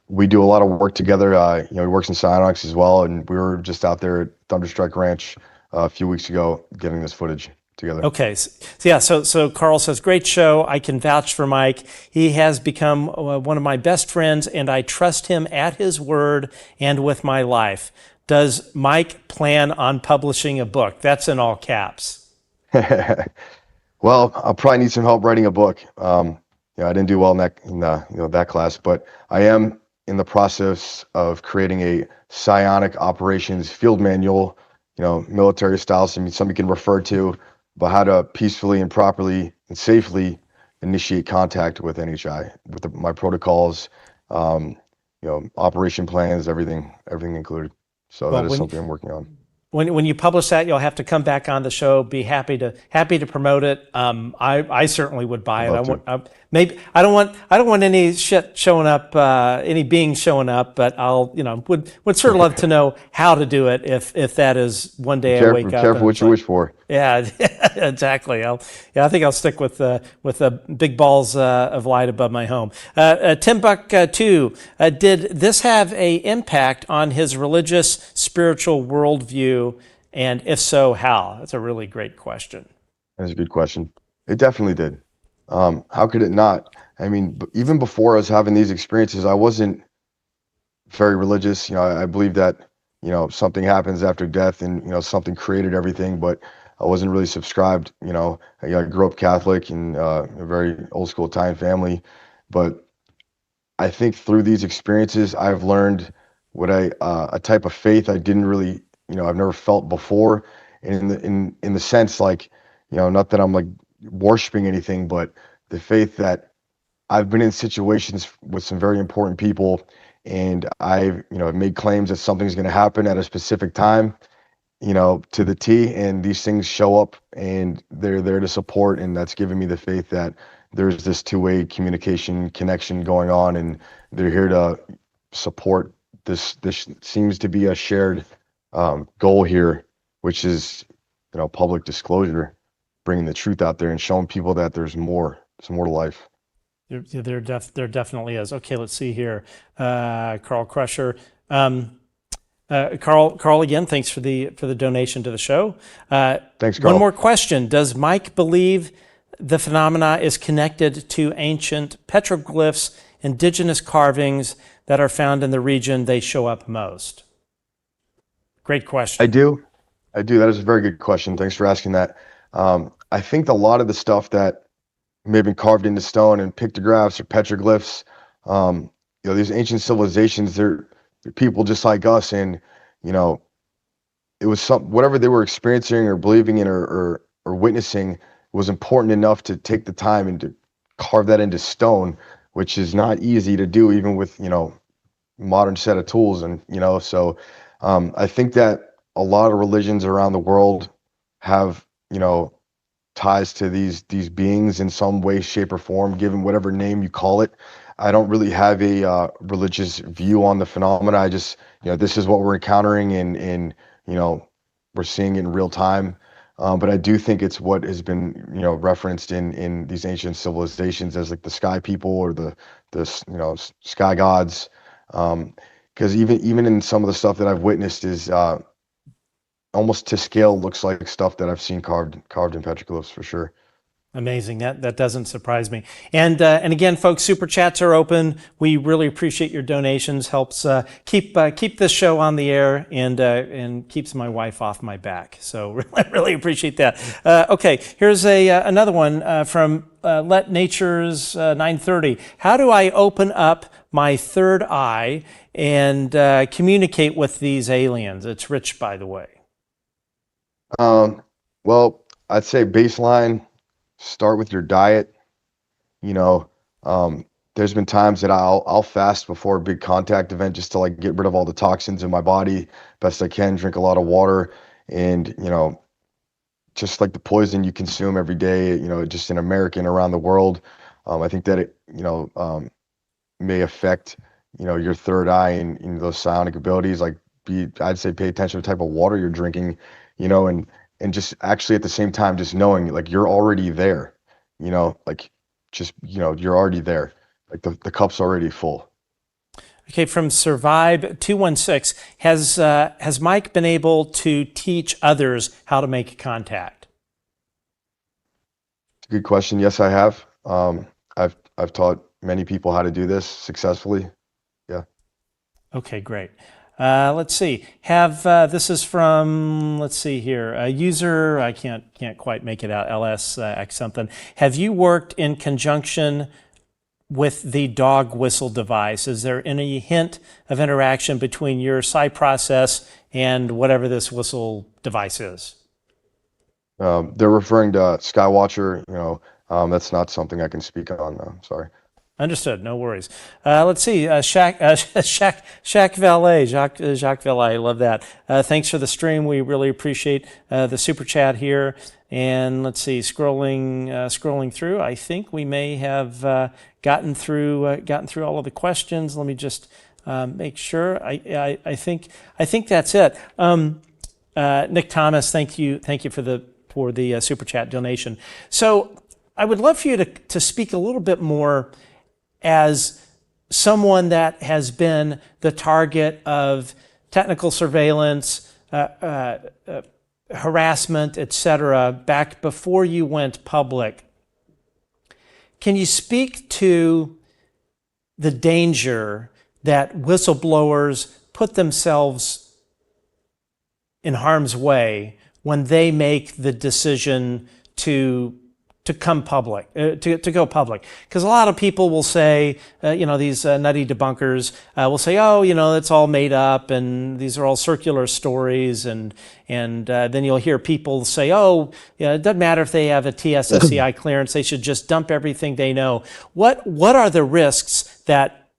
We do a lot of work together. He works in Psionics as well, and we were just out there at Thunderstrike Ranch a few weeks ago getting this footage together. Okay, so Carl says, great show. I can vouch for Mike. He has become one of my best friends, and I trust him at his word and with my life. Does Mike plan on publishing a book? That's in all caps. Well, I'll probably need some help writing a book. I didn't do well in that class, but I am in the process of creating a psionic operations field manual, military style, something you can refer to about how to peacefully and properly and safely initiate contact with NHI, with my protocols, operation plans, everything included. So that is something I'm working on. when you publish that, you'll have to come back on the show. Be happy to promote it. I certainly would buy it. Maybe I don't want any shit showing up, any beings showing up, but I'll would sort of love to know how to do it if that is one day I wake up. Careful what you wish for. Yeah, exactly. I think I'll stick with the big balls of light above my home. Timbuk2, did this have a impact on his religious, spiritual worldview, and if so, how? That's a really great question. That's a good question. It definitely did. How could it not? I mean, even before I was having these experiences, I wasn't very religious. I believe that something happens after death, and something created everything, but I wasn't really subscribed. I grew up Catholic in a very old school Italian family, but I think through these experiences, I've learned what a type of faith I didn't really, I've never felt before, and in the sense, like, not that I'm like worshiping anything, but the faith that I've been in situations with some very important people, and I've made claims that something's going to happen at a specific time, to the T, and these things show up and they're there to support, and that's given me the faith that there's this two-way communication connection going on, and they're here to support this. This seems to be a shared goal here, which is public disclosure, bringing the truth out there and showing people that there's more to life. There definitely is. Okay, let's see here. Carl Crusher. Carl, again, thanks for the donation to the show. Thanks, Carl. One more question. Does Mike believe the phenomena is connected to ancient petroglyphs, indigenous carvings that are found in the region they show up most? Great question. I do. That is a very good question. Thanks for asking that. I think a lot of the stuff that may have been carved into stone and pictographs or petroglyphs, these ancient civilizations, they're people just like us, and it was whatever they were experiencing or believing in or witnessing was important enough to take the time and to carve that into stone, which is not easy to do even with modern set of tools. And so I think that a lot of religions around the world have ties to these beings in some way, shape, or form, given whatever name you call it. I don't really have a religious view on the phenomena. I just, this is what we're encountering, and we're seeing it in real time. But I do think it's what has been, referenced in these ancient civilizations as like the sky people or the sky gods. Because even in some of the stuff that I've witnessed is almost to scale looks like stuff that I've seen carved in petroglyphs for sure. Amazing. That doesn't surprise me. And again, folks, super chats are open. We really appreciate your donations. Helps keep this show on the air and keeps my wife off my back. So really appreciate that. Okay, here's another one from Let Nature's 930. How do I open up my third eye and communicate with these aliens? It's Rich, by the way. Well, I'd say baseline. Start with your diet. There's been times that I'll fast before a big contact event just to like get rid of all the toxins in my body best I can, drink a lot of water, and just like the poison you consume every day, just in America and around the world. I think that it may affect your third eye and those psionic abilities. Like I'd say pay attention to the type of water you're drinking, and just actually at the same time, just knowing like you're already there, like just, you're already there. Like the cup's already full. Okay, from Survive 216, has Mike been able to teach others how to make contact? Good question. Yes, I have. I've taught many people how to do this successfully. Yeah. Okay, great. Let's see. This is from, let's see here, a user, I can't quite make it out, LSX something. Have you worked in conjunction with the dog whistle device? Is there any hint of interaction between your psi process and whatever this whistle device is? They're referring to Skywatcher. That's not something I can speak on. Sorry. Understood. No worries. Let's see. Jacques Valet. Jacques Valet. I love that. Thanks for the stream. We really appreciate the super chat here. And let's see. Scrolling through. I think we may have gotten through all of the questions. Let me just make sure. I think that's it. Nick Thomas. Thank you for the super chat donation. So I would love for you to speak a little bit more as someone that has been the target of technical surveillance, harassment, etc., back before you went public. Can you speak to the danger that whistleblowers put themselves in harm's way when they make the decision to come public, to go public? Because a lot of people will say, these nutty debunkers will say, oh, it's all made up and these are all circular stories. And then you'll hear people say, oh, it doesn't matter if they have a TSSCI clearance, they should just dump everything they know. What are the risks, that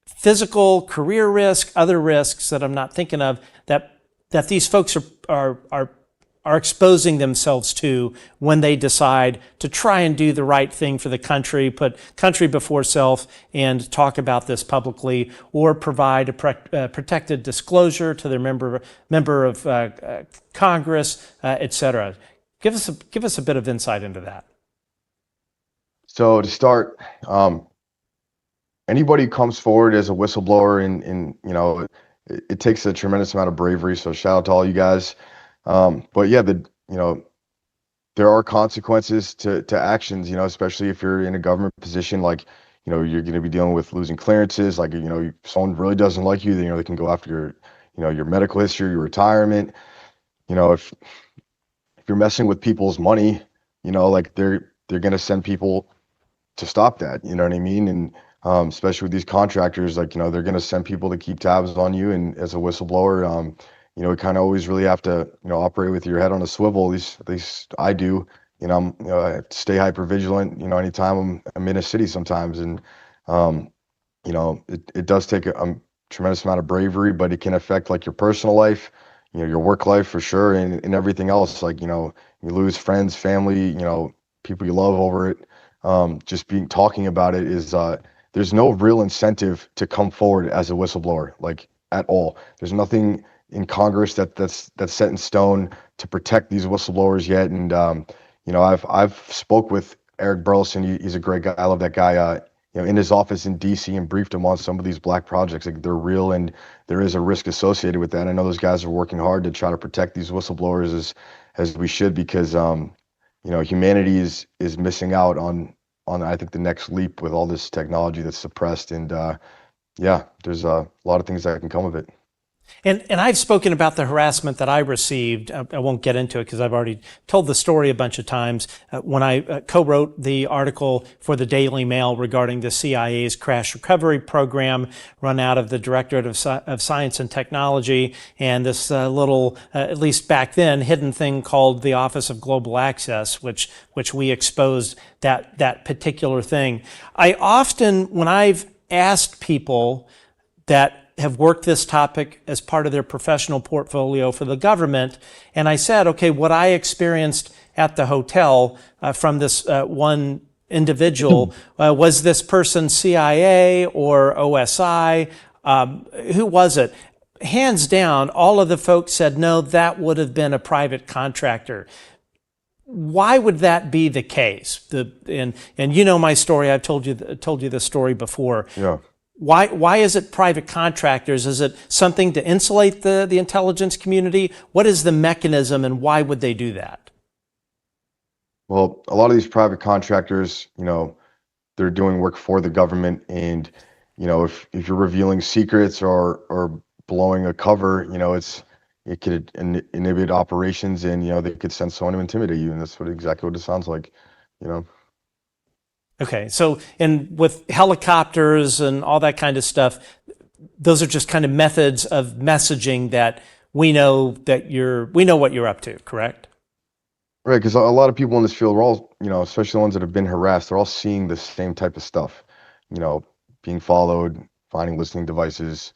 physical, career risk, other risks that I'm not thinking of, that these folks are exposing themselves to when they decide to try and do the right thing for the country, put country before self, and talk about this publicly, or provide a protected disclosure to their member of Congress, etc. Give us a bit of insight into that. So to start, anybody who comes forward as a whistleblower, and it takes a tremendous amount of bravery. So shout out to all you guys. But yeah, there are consequences to actions, especially if you're in a government position, like, you're going to be dealing with losing clearances. Like, if someone really doesn't like you, then, they can go after your medical history, your retirement. If you're messing with people's money, like they're going to send people to stop that, you know what I mean? And, especially with these contractors, like, they're going to send people to keep tabs on you. And as a whistleblower, we kind of always really have to, operate with your head on a swivel. At least I do. I have to stay hyper vigilant. Anytime I'm in a city sometimes, and it does take a tremendous amount of bravery, but it can affect like your personal life, your work life for sure, and everything else. Like you lose friends, family, people you love over it. Just talking about it is there's no real incentive to come forward as a whistleblower, like at all. There's nothing in Congress that's set in stone to protect these whistleblowers yet. And I've spoke with Eric Burleson. He's a great guy. I love that guy. In his office in DC, and briefed him on some of these black projects. Like, they're real, and there is a risk associated with that. I know those guys are working hard to try to protect these whistleblowers as we should, because humanity is missing out on I think the next leap with all this technology that's suppressed. And there's a lot of things that can come of it. And I've spoken about the harassment that I received. I won't get into it because I've already told the story a bunch of times. When I co-wrote the article for the Daily Mail regarding the CIA's crash recovery program run out of the Directorate of Science and Technology, and this little, at least back then, hidden thing called the Office of Global Access, which we exposed that particular thing. I often, when I've asked people that have worked this topic as part of their professional portfolio for the government, and I said, okay, what I experienced at the hotel from this one individual, was this person CIA or OSI? Who was it? Hands down, all of the folks said, no, that would have been a private contractor. Why would that be the case? And my story. I've told you the story before. Yeah. Why is it private contractors? Is it something to insulate the intelligence community? What is the mechanism, and why would they do that? Well, a lot of these private contractors, they're doing work for the government, and if you're revealing secrets or blowing a cover, it could inhibit operations, and they could send someone to intimidate you, and that's exactly what it sounds like. Okay, so and with helicopters and all that kind of stuff, those are just kind of methods of messaging that we know what you're up to, correct? Right, because a lot of people in this field are all, especially the ones that have been harassed, they're all seeing the same type of stuff. you know, being followed, finding listening devices,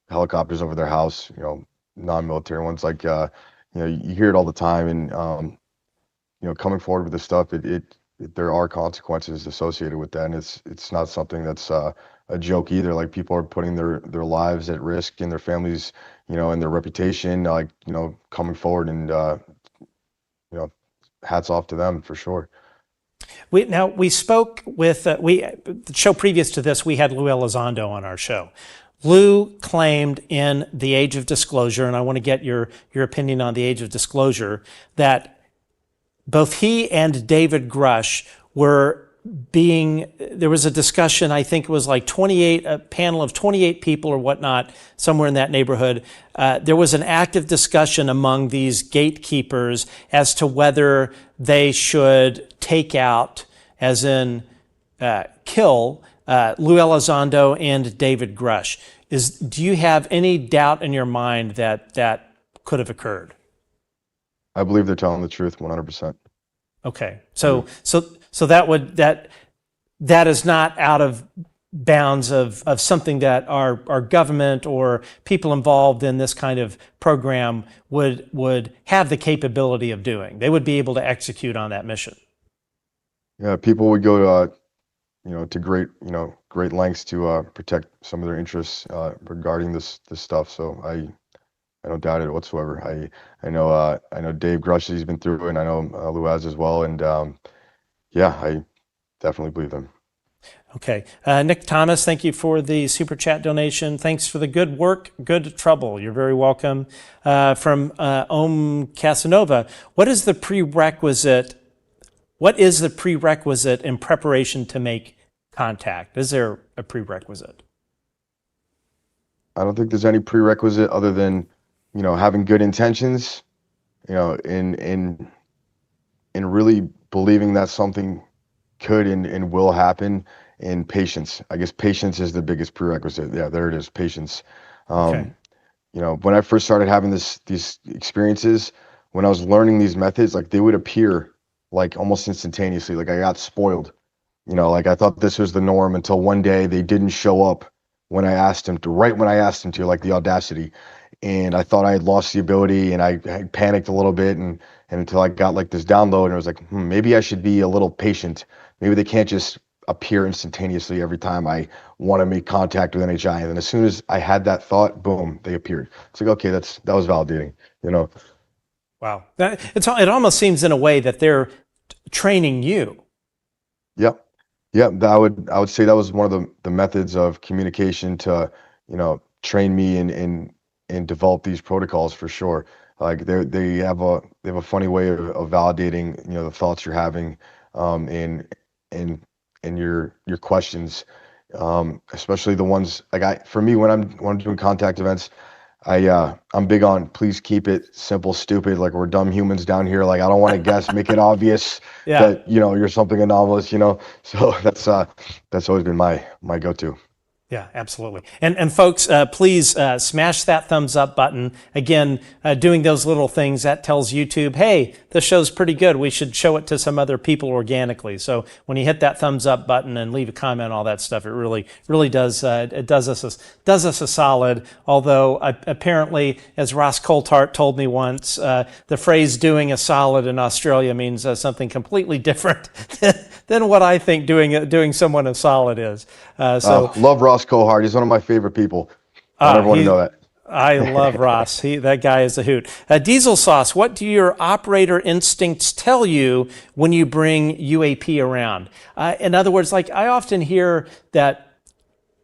helicopters over their house, you know, non-military ones. Like, you know, you hear it all the time, and you know, coming forward with this stuff, there are consequences associated with that, and it's not something that's a joke either. Like, people are putting their lives at risk and their families, you know, and their reputation, like, you know, coming forward, and you know, hats off to them for sure. We spoke with the show previous to this. We had Lou Elizondo on our show. Lou claimed in The Age of Disclosure, and I want to get your opinion on The Age of Disclosure, that both he and David Grush there was a discussion, I think it was like a panel of 28 people or whatnot, somewhere in that neighborhood. There was an active discussion among these gatekeepers as to whether they should take out, as in kill, Lou Elizondo and David Grush. Do you have any doubt in your mind that could have occurred? I believe they're telling the truth 100%. Okay, so that is not out of bounds of something that our government or people involved in this kind of program would have the capability of doing. They would be able to execute on that mission. Yeah, people would go you know, to great lengths to protect some of their interests regarding this stuff. So I don't doubt it whatsoever. I know Dave Grush, he's been through it, and I know Lou has as well, and yeah, I definitely believe them. Okay. Nick Thomas, thank you for the super chat donation. Thanks for the good work, good trouble. You're very welcome. From Om Casanova, what is the prerequisite in preparation to make contact? Is there a prerequisite? I don't think there's any prerequisite other than, you know, having good intentions, you know, in really believing that something could and will happen, and patience. I guess patience is the biggest prerequisite. Yeah, there it is, patience. Okay. You know, when I first started having these experiences, when I was learning these methods, like, they would appear like almost instantaneously. Like, I got spoiled. You know, like, I thought this was the norm until one day they didn't show up when I asked them to, right when I asked them to, like, the audacity. And I thought I had lost the ability, and I panicked a little bit, and until I got like this download, and I was like, maybe I should be a little patient. Maybe they can't just appear instantaneously every time I want to make contact with NHI. And then as soon as I had that thought, boom, they appeared. It's like, okay, that was validating, you know. Wow. It almost seems in a way that they're training you. Yep. Yep. I would say that was one of the methods of communication to, you know, train me and develop these protocols for sure. Like, they have a funny way of validating, you know, the thoughts you're having, and your questions, especially the ones like for me when I'm doing contact events, I'm big on, please keep it simple, stupid. Like, we're dumb humans down here. Like, I don't want to guess, make it obvious that, you know, you're something anomalous, you know. So that's always been my go-to. Yeah, absolutely. And folks, please smash that thumbs up button. Again, doing those little things, that tells YouTube, hey, the show's pretty good. We should show it to some other people organically. So when you hit that thumbs up button and leave a comment, all that stuff, it really does does us a solid. Although apparently, as Ross Coulthart told me once, the phrase "doing a solid" in Australia means something completely different than what I think doing someone a solid is. Love Ross Coulthart. He's one of my favorite people. I want everyone to know that. I love Ross. That guy is a hoot. Diesel Sauce, what do your operator instincts tell you when you bring UAP around? In other words, like, I often hear that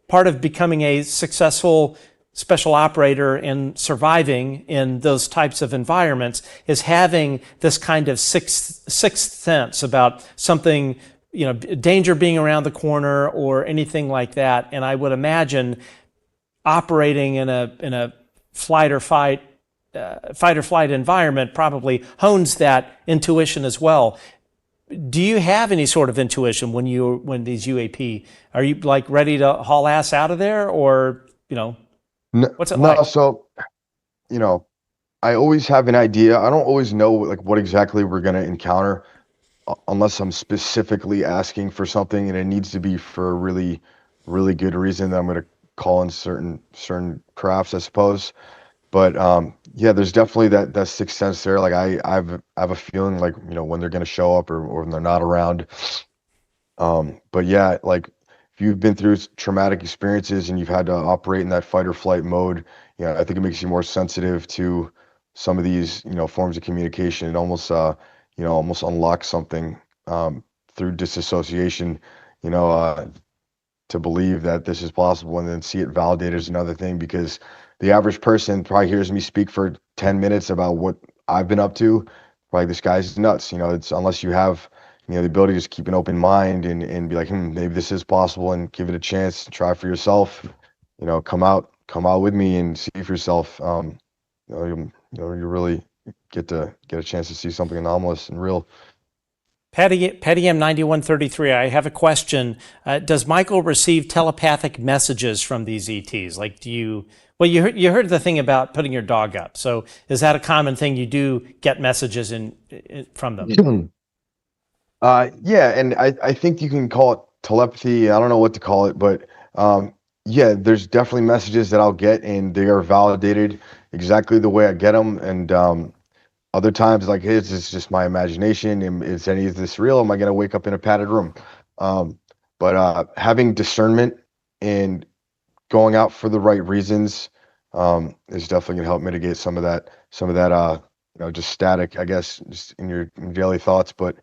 part of becoming a successful special operator and surviving in those types of environments is having this kind of sixth sense about something, you know, danger being around the corner or anything like that. And I would imagine operating in a fight or flight environment probably hones that intuition as well. Do you have any sort of intuition when these UAP, are you like ready to haul ass out of there, or, you know, what's it like? No, so, you know, I always have an idea. I don't always know like what exactly we're going to encounter unless I'm specifically asking for something, and it needs to be for a really really good reason that I'm going to call in certain crafts, I suppose. But yeah, there's definitely that sixth sense there. Like I have a feeling like, when they're going to show up or when they're not around. But yeah, like if you've been through traumatic experiences and you've had to operate in that fight or flight mode, I think it makes you more sensitive to some of these, forms of communication. It almost, almost unlocks something through disassociation, you know, uh, to believe that this is possible and then see it validated is another thing, because the average person probably hears me speak for 10 minutes about what I've been up to. Like, this guy's nuts. It's unless you have, the ability to just keep an open mind and be like, maybe this is possible and give it a chance, try for yourself, come out with me and see for yourself. You really get a chance to see something anomalous and real. Patty M 9133, I have a question. Does Michael receive telepathic messages from these ETs? Like, well, you heard the thing about putting your dog up. So is that a common thing? You do get messages from them? Yeah, and I think you can call it telepathy. I don't know what to call it, but yeah, there's definitely messages that I'll get, and they are validated exactly the way I get them. And other times, like, hey, it's just my imagination, and is any of this real? Am I gonna wake up in a padded room? But having discernment and going out for the right reasons is definitely gonna help mitigate some of that, just static, I guess, just in your daily thoughts. But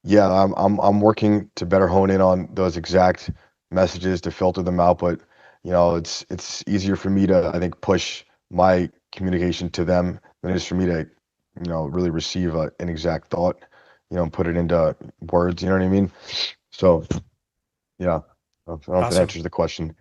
yeah, I'm working to better hone in on those exact messages to filter them out. But it's easier for me to, I think, push my communication to them than it is for me to, really receive an exact thought, and put it into words. You know what I mean? So yeah, I don't know if that Awesome. answers the question.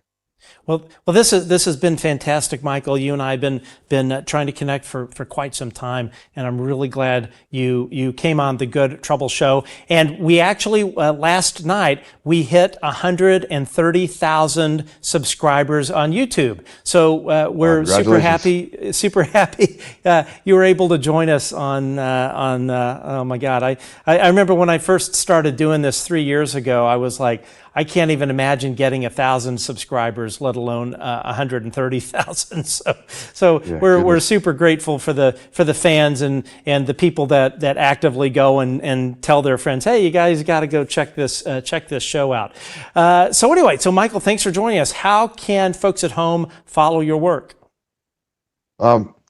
Well, this has been fantastic, Michael. You and I have been trying to connect for quite some time, and I'm really glad you came on the Good Trouble Show. And we actually last night we hit 130,000 subscribers on YouTube. So we're super happy you were able to join us on. Oh my God, I remember when I first started doing this 3 years ago, I was like, I can't even imagine getting 1,000 subscribers, let alone 130,000. So yeah, we're super grateful for the fans and the people that actively go and tell their friends, hey, you guys got to go check this show out. So anyway, so Michael, thanks for joining us. How can folks at home follow your work?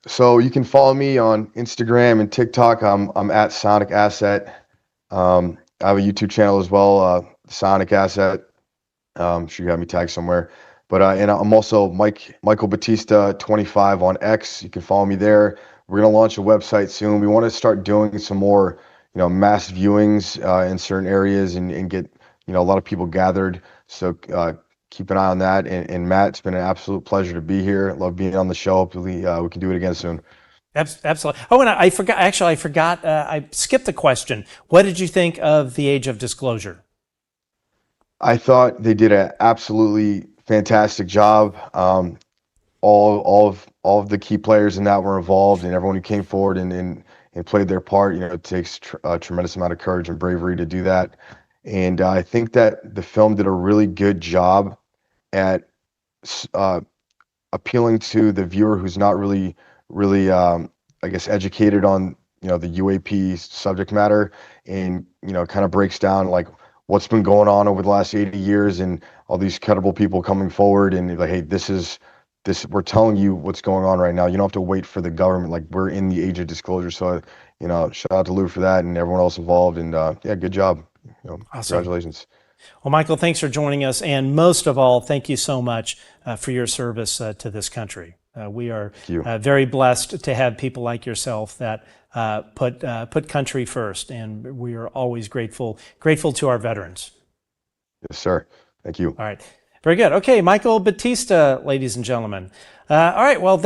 So you can follow me on Instagram and TikTok. I'm at Psionic Asset. I have a YouTube channel as well. Psionic Asset. I'm sure you have me tagged somewhere, but and I'm also Michael Battista 25 on X. You can follow me there. We're gonna launch a website soon. We want to start doing some more, mass viewings in certain areas and get a lot of people gathered. So keep an eye on that. And Matt, it's been an absolute pleasure to be here. Love being on the show. Hopefully we can do it again soon. Absolutely. Oh, and I forgot. Actually, I forgot. I skipped the question. What did you think of The Age of Disclosure? I thought they did an absolutely fantastic job. All of the key players in that were involved, and everyone who came forward and played their part. It takes a tremendous amount of courage and bravery to do that. And I think that the film did a really good job at appealing to the viewer who's not really, I guess, educated on the UAP subject matter, and kind of breaks down like what's been going on over the last 80 years and all these credible people coming forward and like, hey, we're telling you what's going on right now. You don't have to wait for the government. Like, we're in the age of disclosure. So, shout out to Lou for that and everyone else involved. And yeah, good job. Awesome. Congratulations. Well, Michael, thanks for joining us. And most of all, thank you so much for your service to this country. We are very blessed to have people like yourself that put country first, and we are always grateful to our veterans. Yes, sir. Thank you. All right. Very good. Okay, Michael Battista, ladies and gentlemen. All right. Well,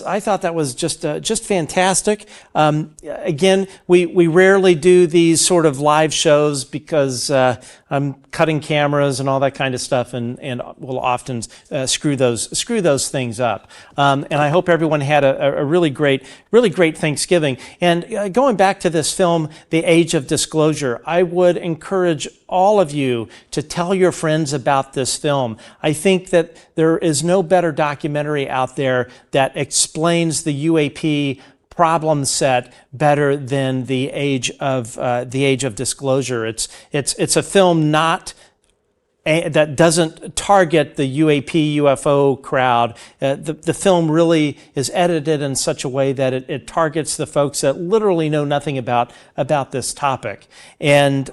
I thought that was just fantastic. Again, we rarely do these sort of live shows because I'm cutting cameras and all that kind of stuff, and we'll often screw those things up. And I hope everyone had a really great Thanksgiving. And going back to this film, The Age of Disclosure, I would encourage all of you to tell your friends about this film. I think that there is no better documentary out there that explains the UAP problem set better than The Age of Disclosure. It's a film that doesn't target the UAP UFO crowd. The film really is edited in such a way that it targets the folks that literally know nothing about this topic. And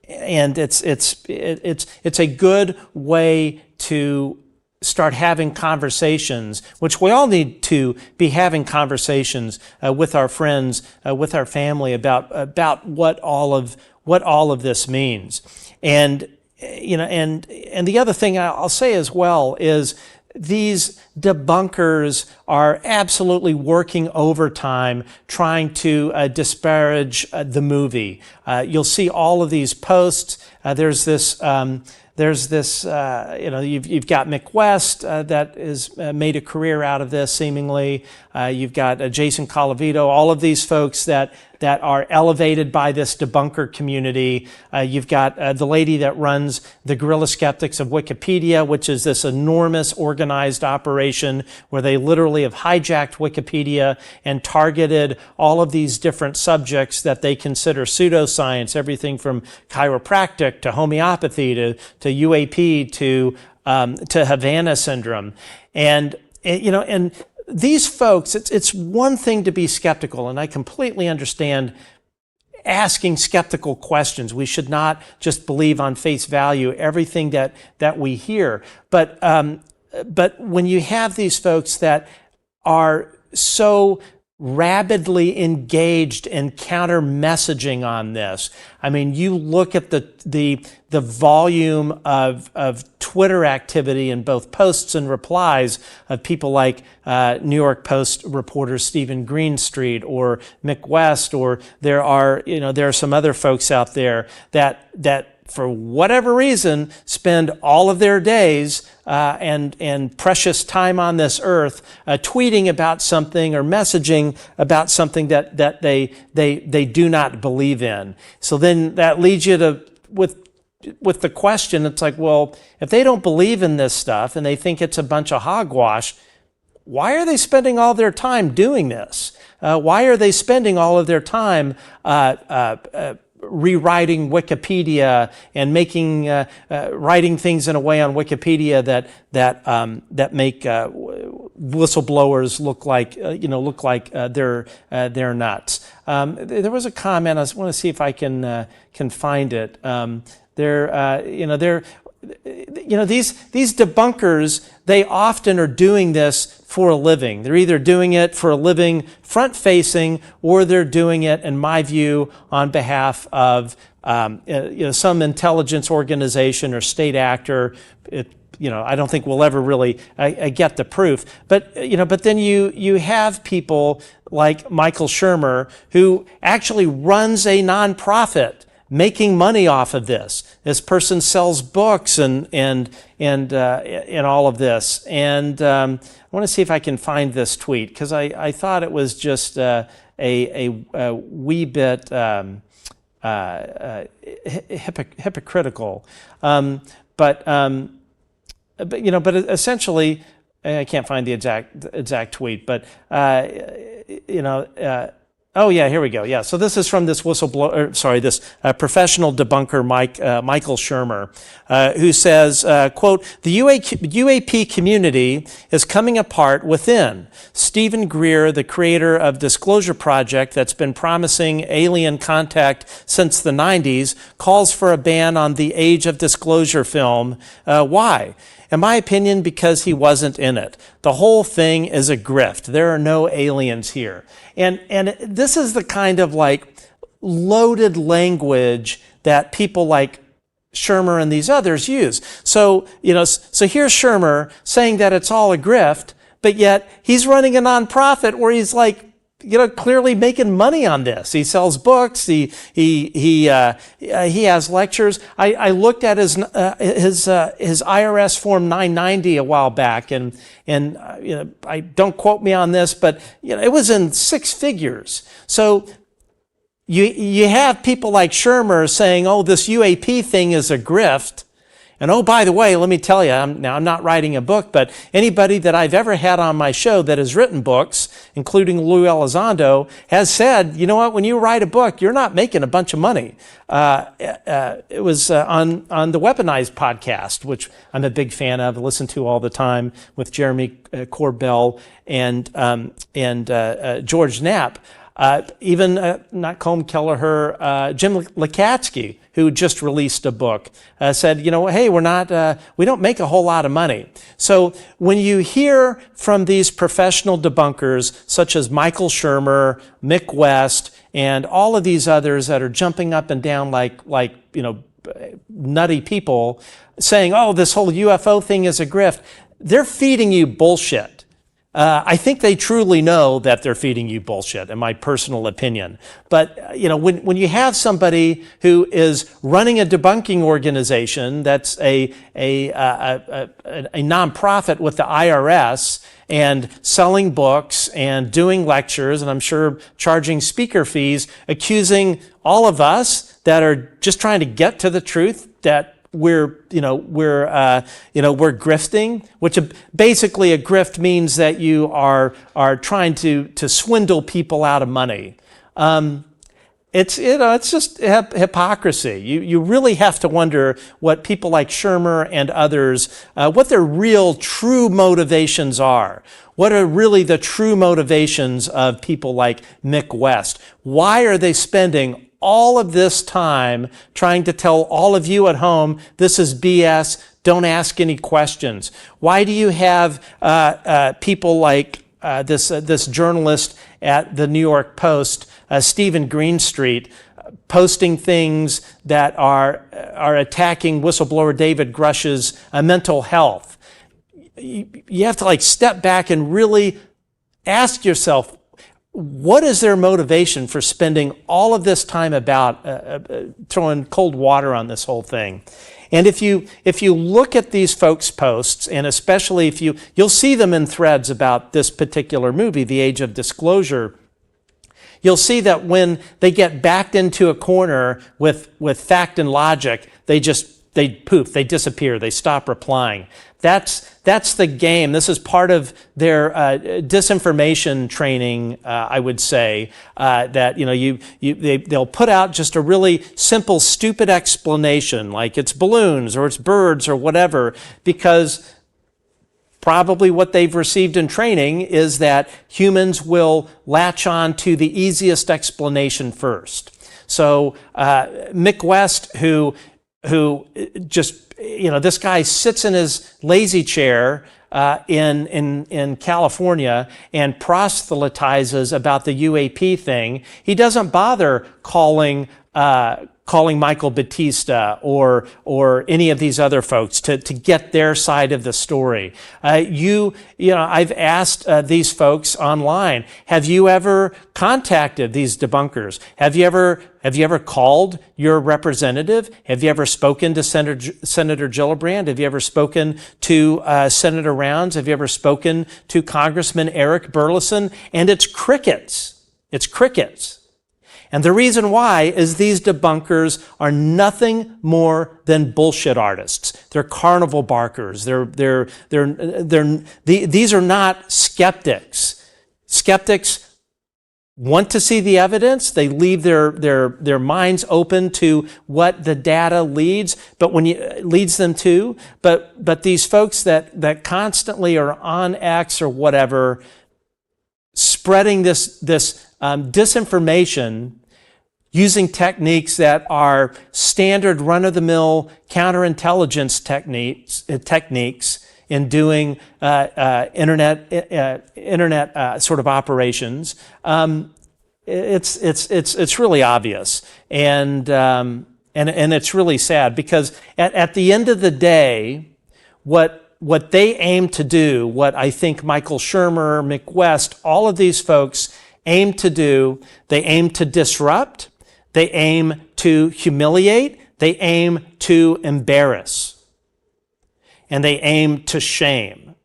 it's a good way to start having conversations, which we all need to be having conversations with our friends, with our family about what all of this means. And and the other thing I'll say as well is these debunkers are absolutely working overtime trying to disparage the movie. You'll see all of these posts. There's this, you've got Mick West that has made a career out of this, seemingly. You've got Jason Colavito, all of these folks that are elevated by this debunker community. You've got the lady that runs the Guerrilla Skeptics of Wikipedia, which is this enormous organized operation where they literally have hijacked Wikipedia and targeted all of these different subjects that they consider pseudoscience, everything from chiropractic to homeopathy to UAP to Havana syndrome. And these folks, it's one thing to be skeptical, and I completely understand asking skeptical questions. We should not just believe on face value everything that we hear. But when you have these folks that are so rabidly engaged in counter messaging on this. I mean, you look at the volume of Twitter activity in both posts and replies of people like New York Post reporter Stephen Greenstreet or Mick West, or there are some other folks out there that for whatever reason spend all of their days and precious time on this earth tweeting about something or messaging about something that they do not believe in. So then that leads you to with the question, it's like, well, if they don't believe in this stuff and they think it's a bunch of hogwash, why are they spending all their time doing this? Why are they spending all of their time rewriting Wikipedia and making writing things in a way on Wikipedia that make whistleblowers look like they're nuts? There was a comment. I want to see if I can find it. These debunkers, they often are doing this for a living. They're either doing it for a living front-facing, or they're doing it, in my view, on behalf of some intelligence organization or state actor. I don't think we'll ever really get the proof. But then you have people like Michael Shermer, who actually runs a nonprofit making money off of this. This person sells books and all of this. And I want to see if I can find this tweet, because I thought it was just a wee bit hypocritical. But essentially, I can't find the exact tweet, but oh yeah, here we go. Yeah, so this is from this professional debunker, Michael Shermer, who says, quote, "The UAP community is coming apart within. Stephen Greer, the creator of Disclosure Project that's been promising alien contact since the 90s, calls for a ban on the Age of Disclosure film. Why? In my opinion, because he wasn't in it. The whole thing is a grift. There are no aliens here." And this is the kind of like loaded language that people like Shermer and these others use. So, so here's Shermer saying that it's all a grift, but yet he's running a nonprofit where he's like, clearly making money on this. He sells books. He has lectures. I looked at his IRS form 990 a while back, and I don't quote me on this, but it was in 6 figures. So you have people like Shermer saying, "Oh, this UAP thing is a grift." And oh, by the way, let me tell you, I'm not writing a book, but anybody that I've ever had on my show that has written books, including Lou Elizondo, has said, you know what, when you write a book, you're not making a bunch of money. It was on the Weaponized podcast, which I'm a big fan of, listen to all the time with Jeremy Corbell and George Knapp. Even not Colm Kelleher, Jim Lukatsky, who just released a book, said, hey, we don't make a whole lot of money. So when you hear from these professional debunkers, such as Michael Shermer, Mick West, and all of these others that are jumping up and down like nutty people, saying, oh, this whole UFO thing is a grift, they're feeding you bullshit. I think they truly know that they're feeding you bullshit, in my personal opinion. But, when you have somebody who is running a debunking organization that's a nonprofit with the IRS and selling books and doing lectures, and I'm sure charging speaker fees, accusing all of us that are just trying to get to the truth that we're grifting, which basically a grift means that you are trying to swindle people out of money. It's just hypocrisy. You really have to wonder what people like Shermer and others, what their real true motivations are. What are really the true motivations of people like Mick West? Why are they spending all of this time trying to tell all of you at home, this is BS, don't ask any questions? Why do you have people like this journalist at the New York Post, Stephen Greenstreet, posting things that are attacking whistleblower David Grush's mental health? You have to step back and really ask yourself, what is their motivation for spending all of this time about throwing cold water on this whole thing? And if you look at these folks' posts, and especially if you'll see them in threads about this particular movie, The Age of Disclosure, you'll see that when they get backed into a corner with fact and logic, they poof, they disappear, they stop replying. That's the game. This is part of their disinformation training, I would say, that they'll put out just a really simple, stupid explanation, like it's balloons or it's birds or whatever, because probably what they've received in training is that humans will latch on to the easiest explanation first. So Mick West, who just, this guy sits in his lazy chair in California and proselytizes about the UAP thing. He doesn't bother calling Michael Battista or any of these other folks to get their side of the story. I've asked these folks online, have you ever contacted these debunkers? Have you ever called your representative? Have you ever spoken to Senator Gillibrand? Have you ever spoken to Senator Rounds? Have you ever spoken to Congressman Eric Burleson? And it's crickets. It's crickets. And the reason why is these debunkers are nothing more than bullshit artists. They're carnival barkers. These are not skeptics. Skeptics want to see the evidence. They leave their minds open to what the data leads them to. But these folks that constantly are on X or whatever, spreading this disinformation, using techniques that are standard run-of-the-mill counterintelligence techniques in doing internet sort of operations. It's really obvious, and And it's really sad because at the end of the day, what they aim to do, what I think Michael Shermer, Mick West, all of these folks aim to do, they aim to disrupt, they aim to humiliate, they aim to embarrass, and they aim to shame.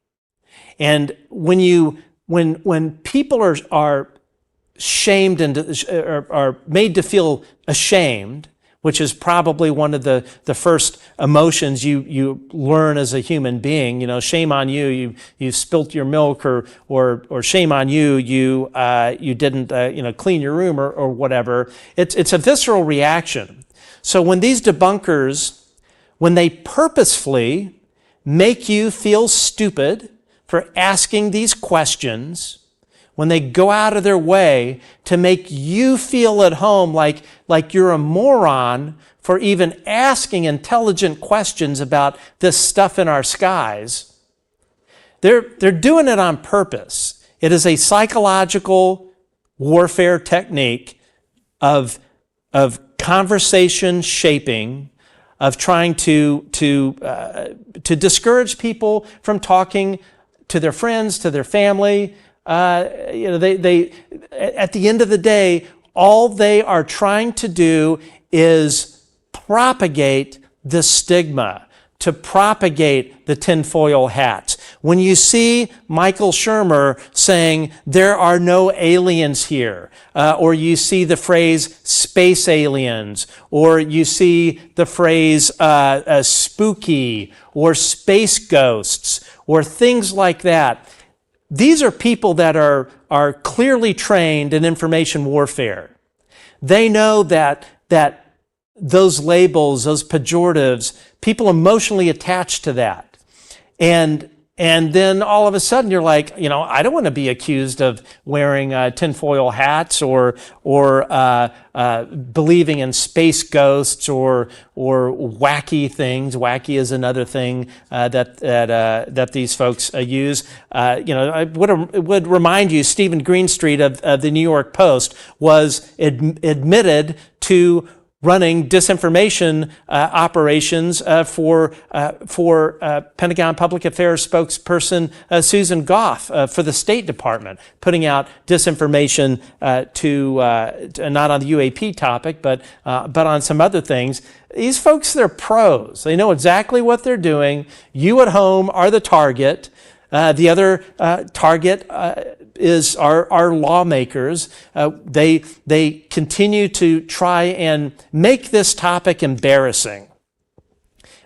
And when people are shamed and are made to feel ashamed, which is probably one of the first emotions you learn as a human being. You know, shame on you, you spilt your milk, or shame on you, you didn't clean your room or whatever. It's a visceral reaction. So when these debunkers, when they purposefully make you feel stupid for asking these questions, when they go out of their way to make you feel at home like you're a moron for even asking intelligent questions about this stuff in our skies, they're doing it on purpose. It is a psychological warfare technique of conversation shaping, of trying to discourage people from talking to their friends, to their family. They at the end of the day, all they are trying to do is propagate the stigma, to propagate the tinfoil hats. When you see Michael Shermer saying there are no aliens here, or you see the phrase space aliens, or you see the phrase spooky, or space ghosts, or things like that, these are people that are clearly trained in information warfare. They know that those labels, those pejoratives, people emotionally attach to that. And then all of a sudden you're like, I don't want to be accused of wearing tinfoil hats or believing in space ghosts or wacky things. Wacky is another thing that these folks use. I would remind you, Stephen Greenstreet of the New York Post was admitted to running disinformation operations for Pentagon Public Affairs spokesperson Susan Goff for the State Department, putting out disinformation to not on the UAP topic, but on some other things. These folks, they're pros. They know exactly what they're doing. You at home are the target. The other target is our lawmakers. They continue to try and make this topic embarrassing.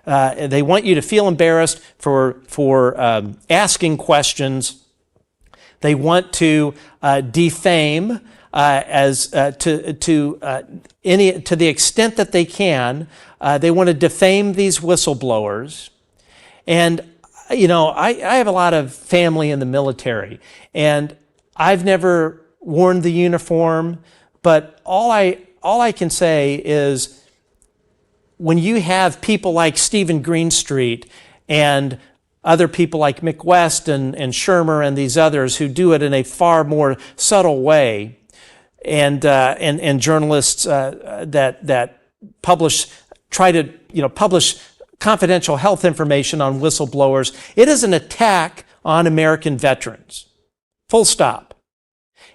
They want you to feel embarrassed for asking questions. They want to defame to the extent that they can. They want to defame these whistleblowers. And I have a lot of family in the military, and I've never worn the uniform, but all I can say is when you have people like Stephen Greenstreet and other people like Mick West and Shermer and these others who do it in a far more subtle way, and journalists that try to publish confidential health information on whistleblowers, it is an attack on American veterans. Full stop.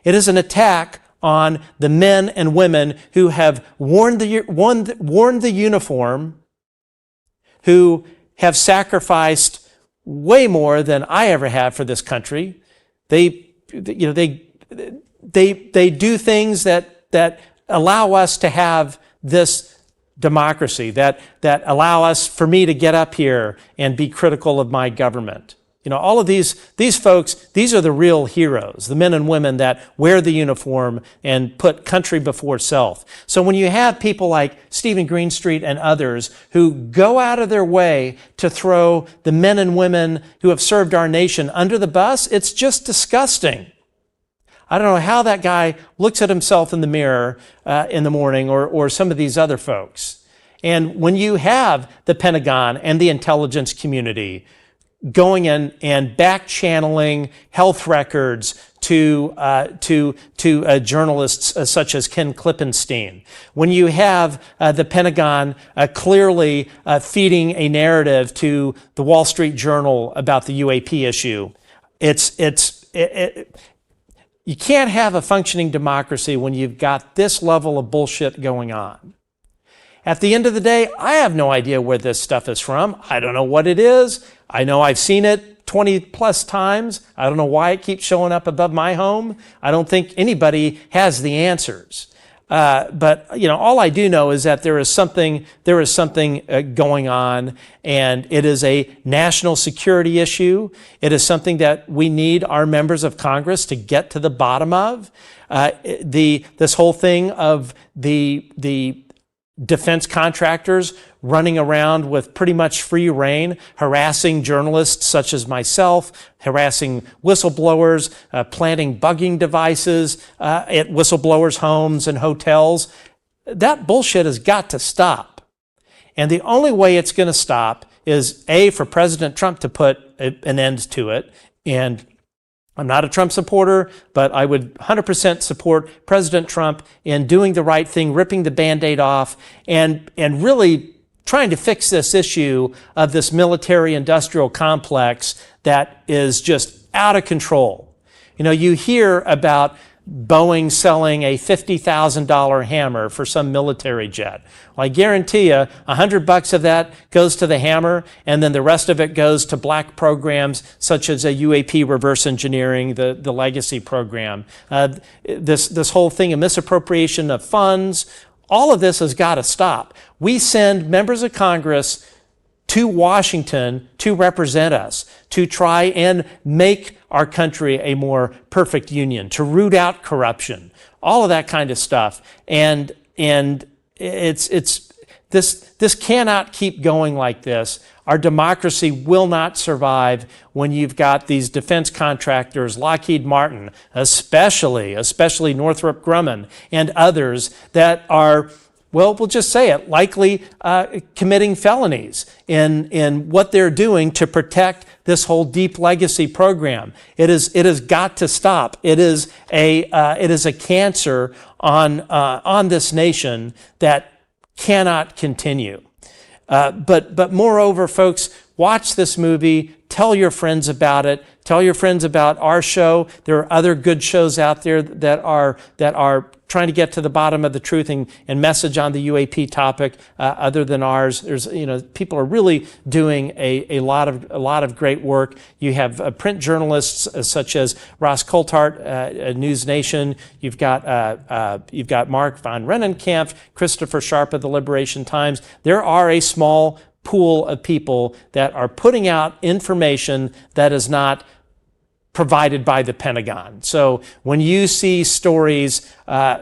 It is an attack on the men and women who have worn the uniform, who have sacrificed way more than I ever have for this country. They do things that allow us to have this democracy, that allow for me to get up here and be critical of my government. All of these folks, these are the real heroes, the men and women that wear the uniform and put country before self. So when you have people like Stephen Greenstreet and others who go out of their way to throw the men and women who have served our nation under the bus, it's just disgusting. I don't know how that guy looks at himself in the mirror in the morning or some of these other folks. And when you have the Pentagon and the intelligence community going in and back channeling health records to journalists such as Ken Klippenstein. When you have the Pentagon clearly feeding a narrative to the Wall Street Journal about the UAP issue, you can't have a functioning democracy when you've got this level of bullshit going on. At the end of the day, I have no idea where this stuff is from. I don't know what it is. I know I've seen it 20 plus times. I don't know why it keeps showing up above my home. I don't think anybody has the answers. But all I do know is that there is something going on, and it is a national security issue. It is something that we need our members of Congress to get to the bottom of. This whole thing of the defense contractors running around with pretty much free rein, harassing journalists such as myself, harassing whistleblowers, planting bugging devices at whistleblowers' homes and hotels. That bullshit has got to stop. And the only way it's going to stop is, A, for President Trump to put an end to it. And I'm not a Trump supporter, but I would 100% support President Trump in doing the right thing, ripping the Band-Aid off, and really trying to fix this issue of this military-industrial complex that is just out of control. You hear about Boeing selling a $50,000 hammer for some military jet. Well, I guarantee you $100 of that goes to the hammer, and then the rest of it goes to black programs such as a UAP reverse engineering, the legacy program. This whole thing of misappropriation of funds, all of this has got to stop. We send members of Congress to Washington to represent us, to try and make our country a more perfect union, to root out corruption, all of that kind of stuff. And this cannot keep going like this. Our democracy will not survive when you've got these defense contractors, Lockheed Martin, especially Northrop Grumman and others that are, well, we'll just say it, likely committing felonies in what they're doing to protect this whole deep legacy program. It has got to stop. It is a cancer on this nation that cannot continue. But moreover, folks, watch this movie. Tell your friends about it. Tell your friends about our show. There are other good shows out there that are trying to get to the bottom of the truth and message on the UAP topic other than ours. There's, people are really doing a lot of great work. You have print journalists such as Ross Coulthart, News Nation. You've got Mark von Rennenkampf, Christopher Sharp of the Liberation Times. There are a small pool of people that are putting out information that is not provided by the Pentagon. So when you see stories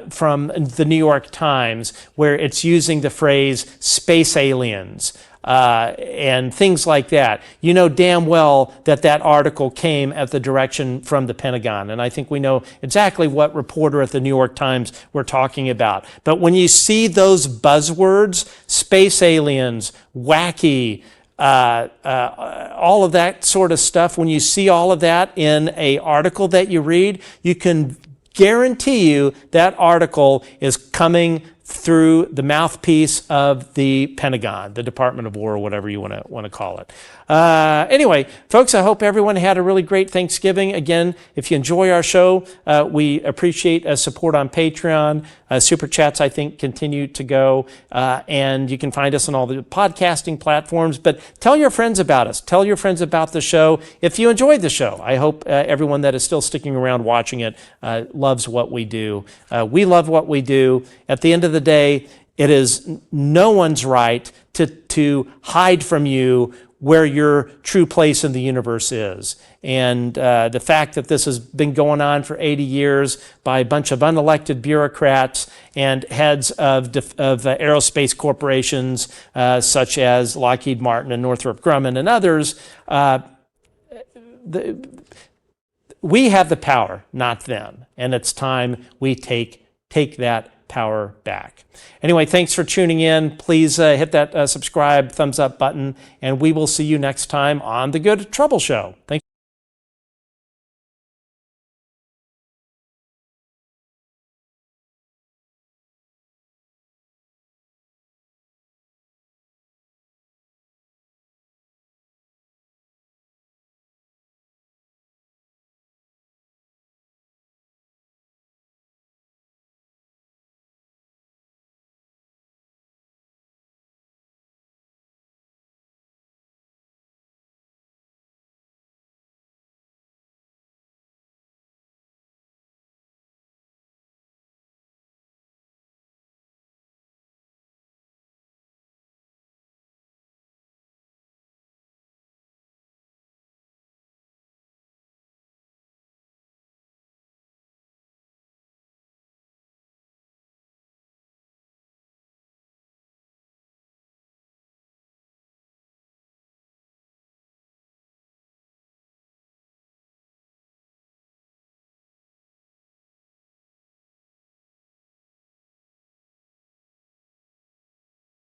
from the New York Times where it's using the phrase space aliens and things like that, you know damn well that article came at the direction from the Pentagon. And I think we know exactly what reporter at the New York Times we're talking about. But when you see those buzzwords, space aliens, wacky, all of that sort of stuff, when you see all of that in an article that you read, you can guarantee you that article is coming through the mouthpiece of the Pentagon, the Department of War, or whatever you want to call it. Anyway, folks, I hope everyone had a really great Thanksgiving. Again, if you enjoy our show, we appreciate support on Patreon. Super Chats, I think, continue to go. And you can find us on all the podcasting platforms. But tell your friends about us. Tell your friends about the show. If you enjoyed the show, I hope everyone that is still sticking around watching it loves what we do. We love what we do. At the end of the day, it is no one's right to hide from you where your true place in the universe is. And the fact that this has been going on for 80 years by a bunch of unelected bureaucrats and heads of aerospace corporations such as Lockheed Martin and Northrop Grumman and others, we have the power, not them. And it's time we take that power back. Anyway, thanks for tuning in. Please hit that subscribe, thumbs up button, and we will see you next time on The Good Trouble Show. Thanks.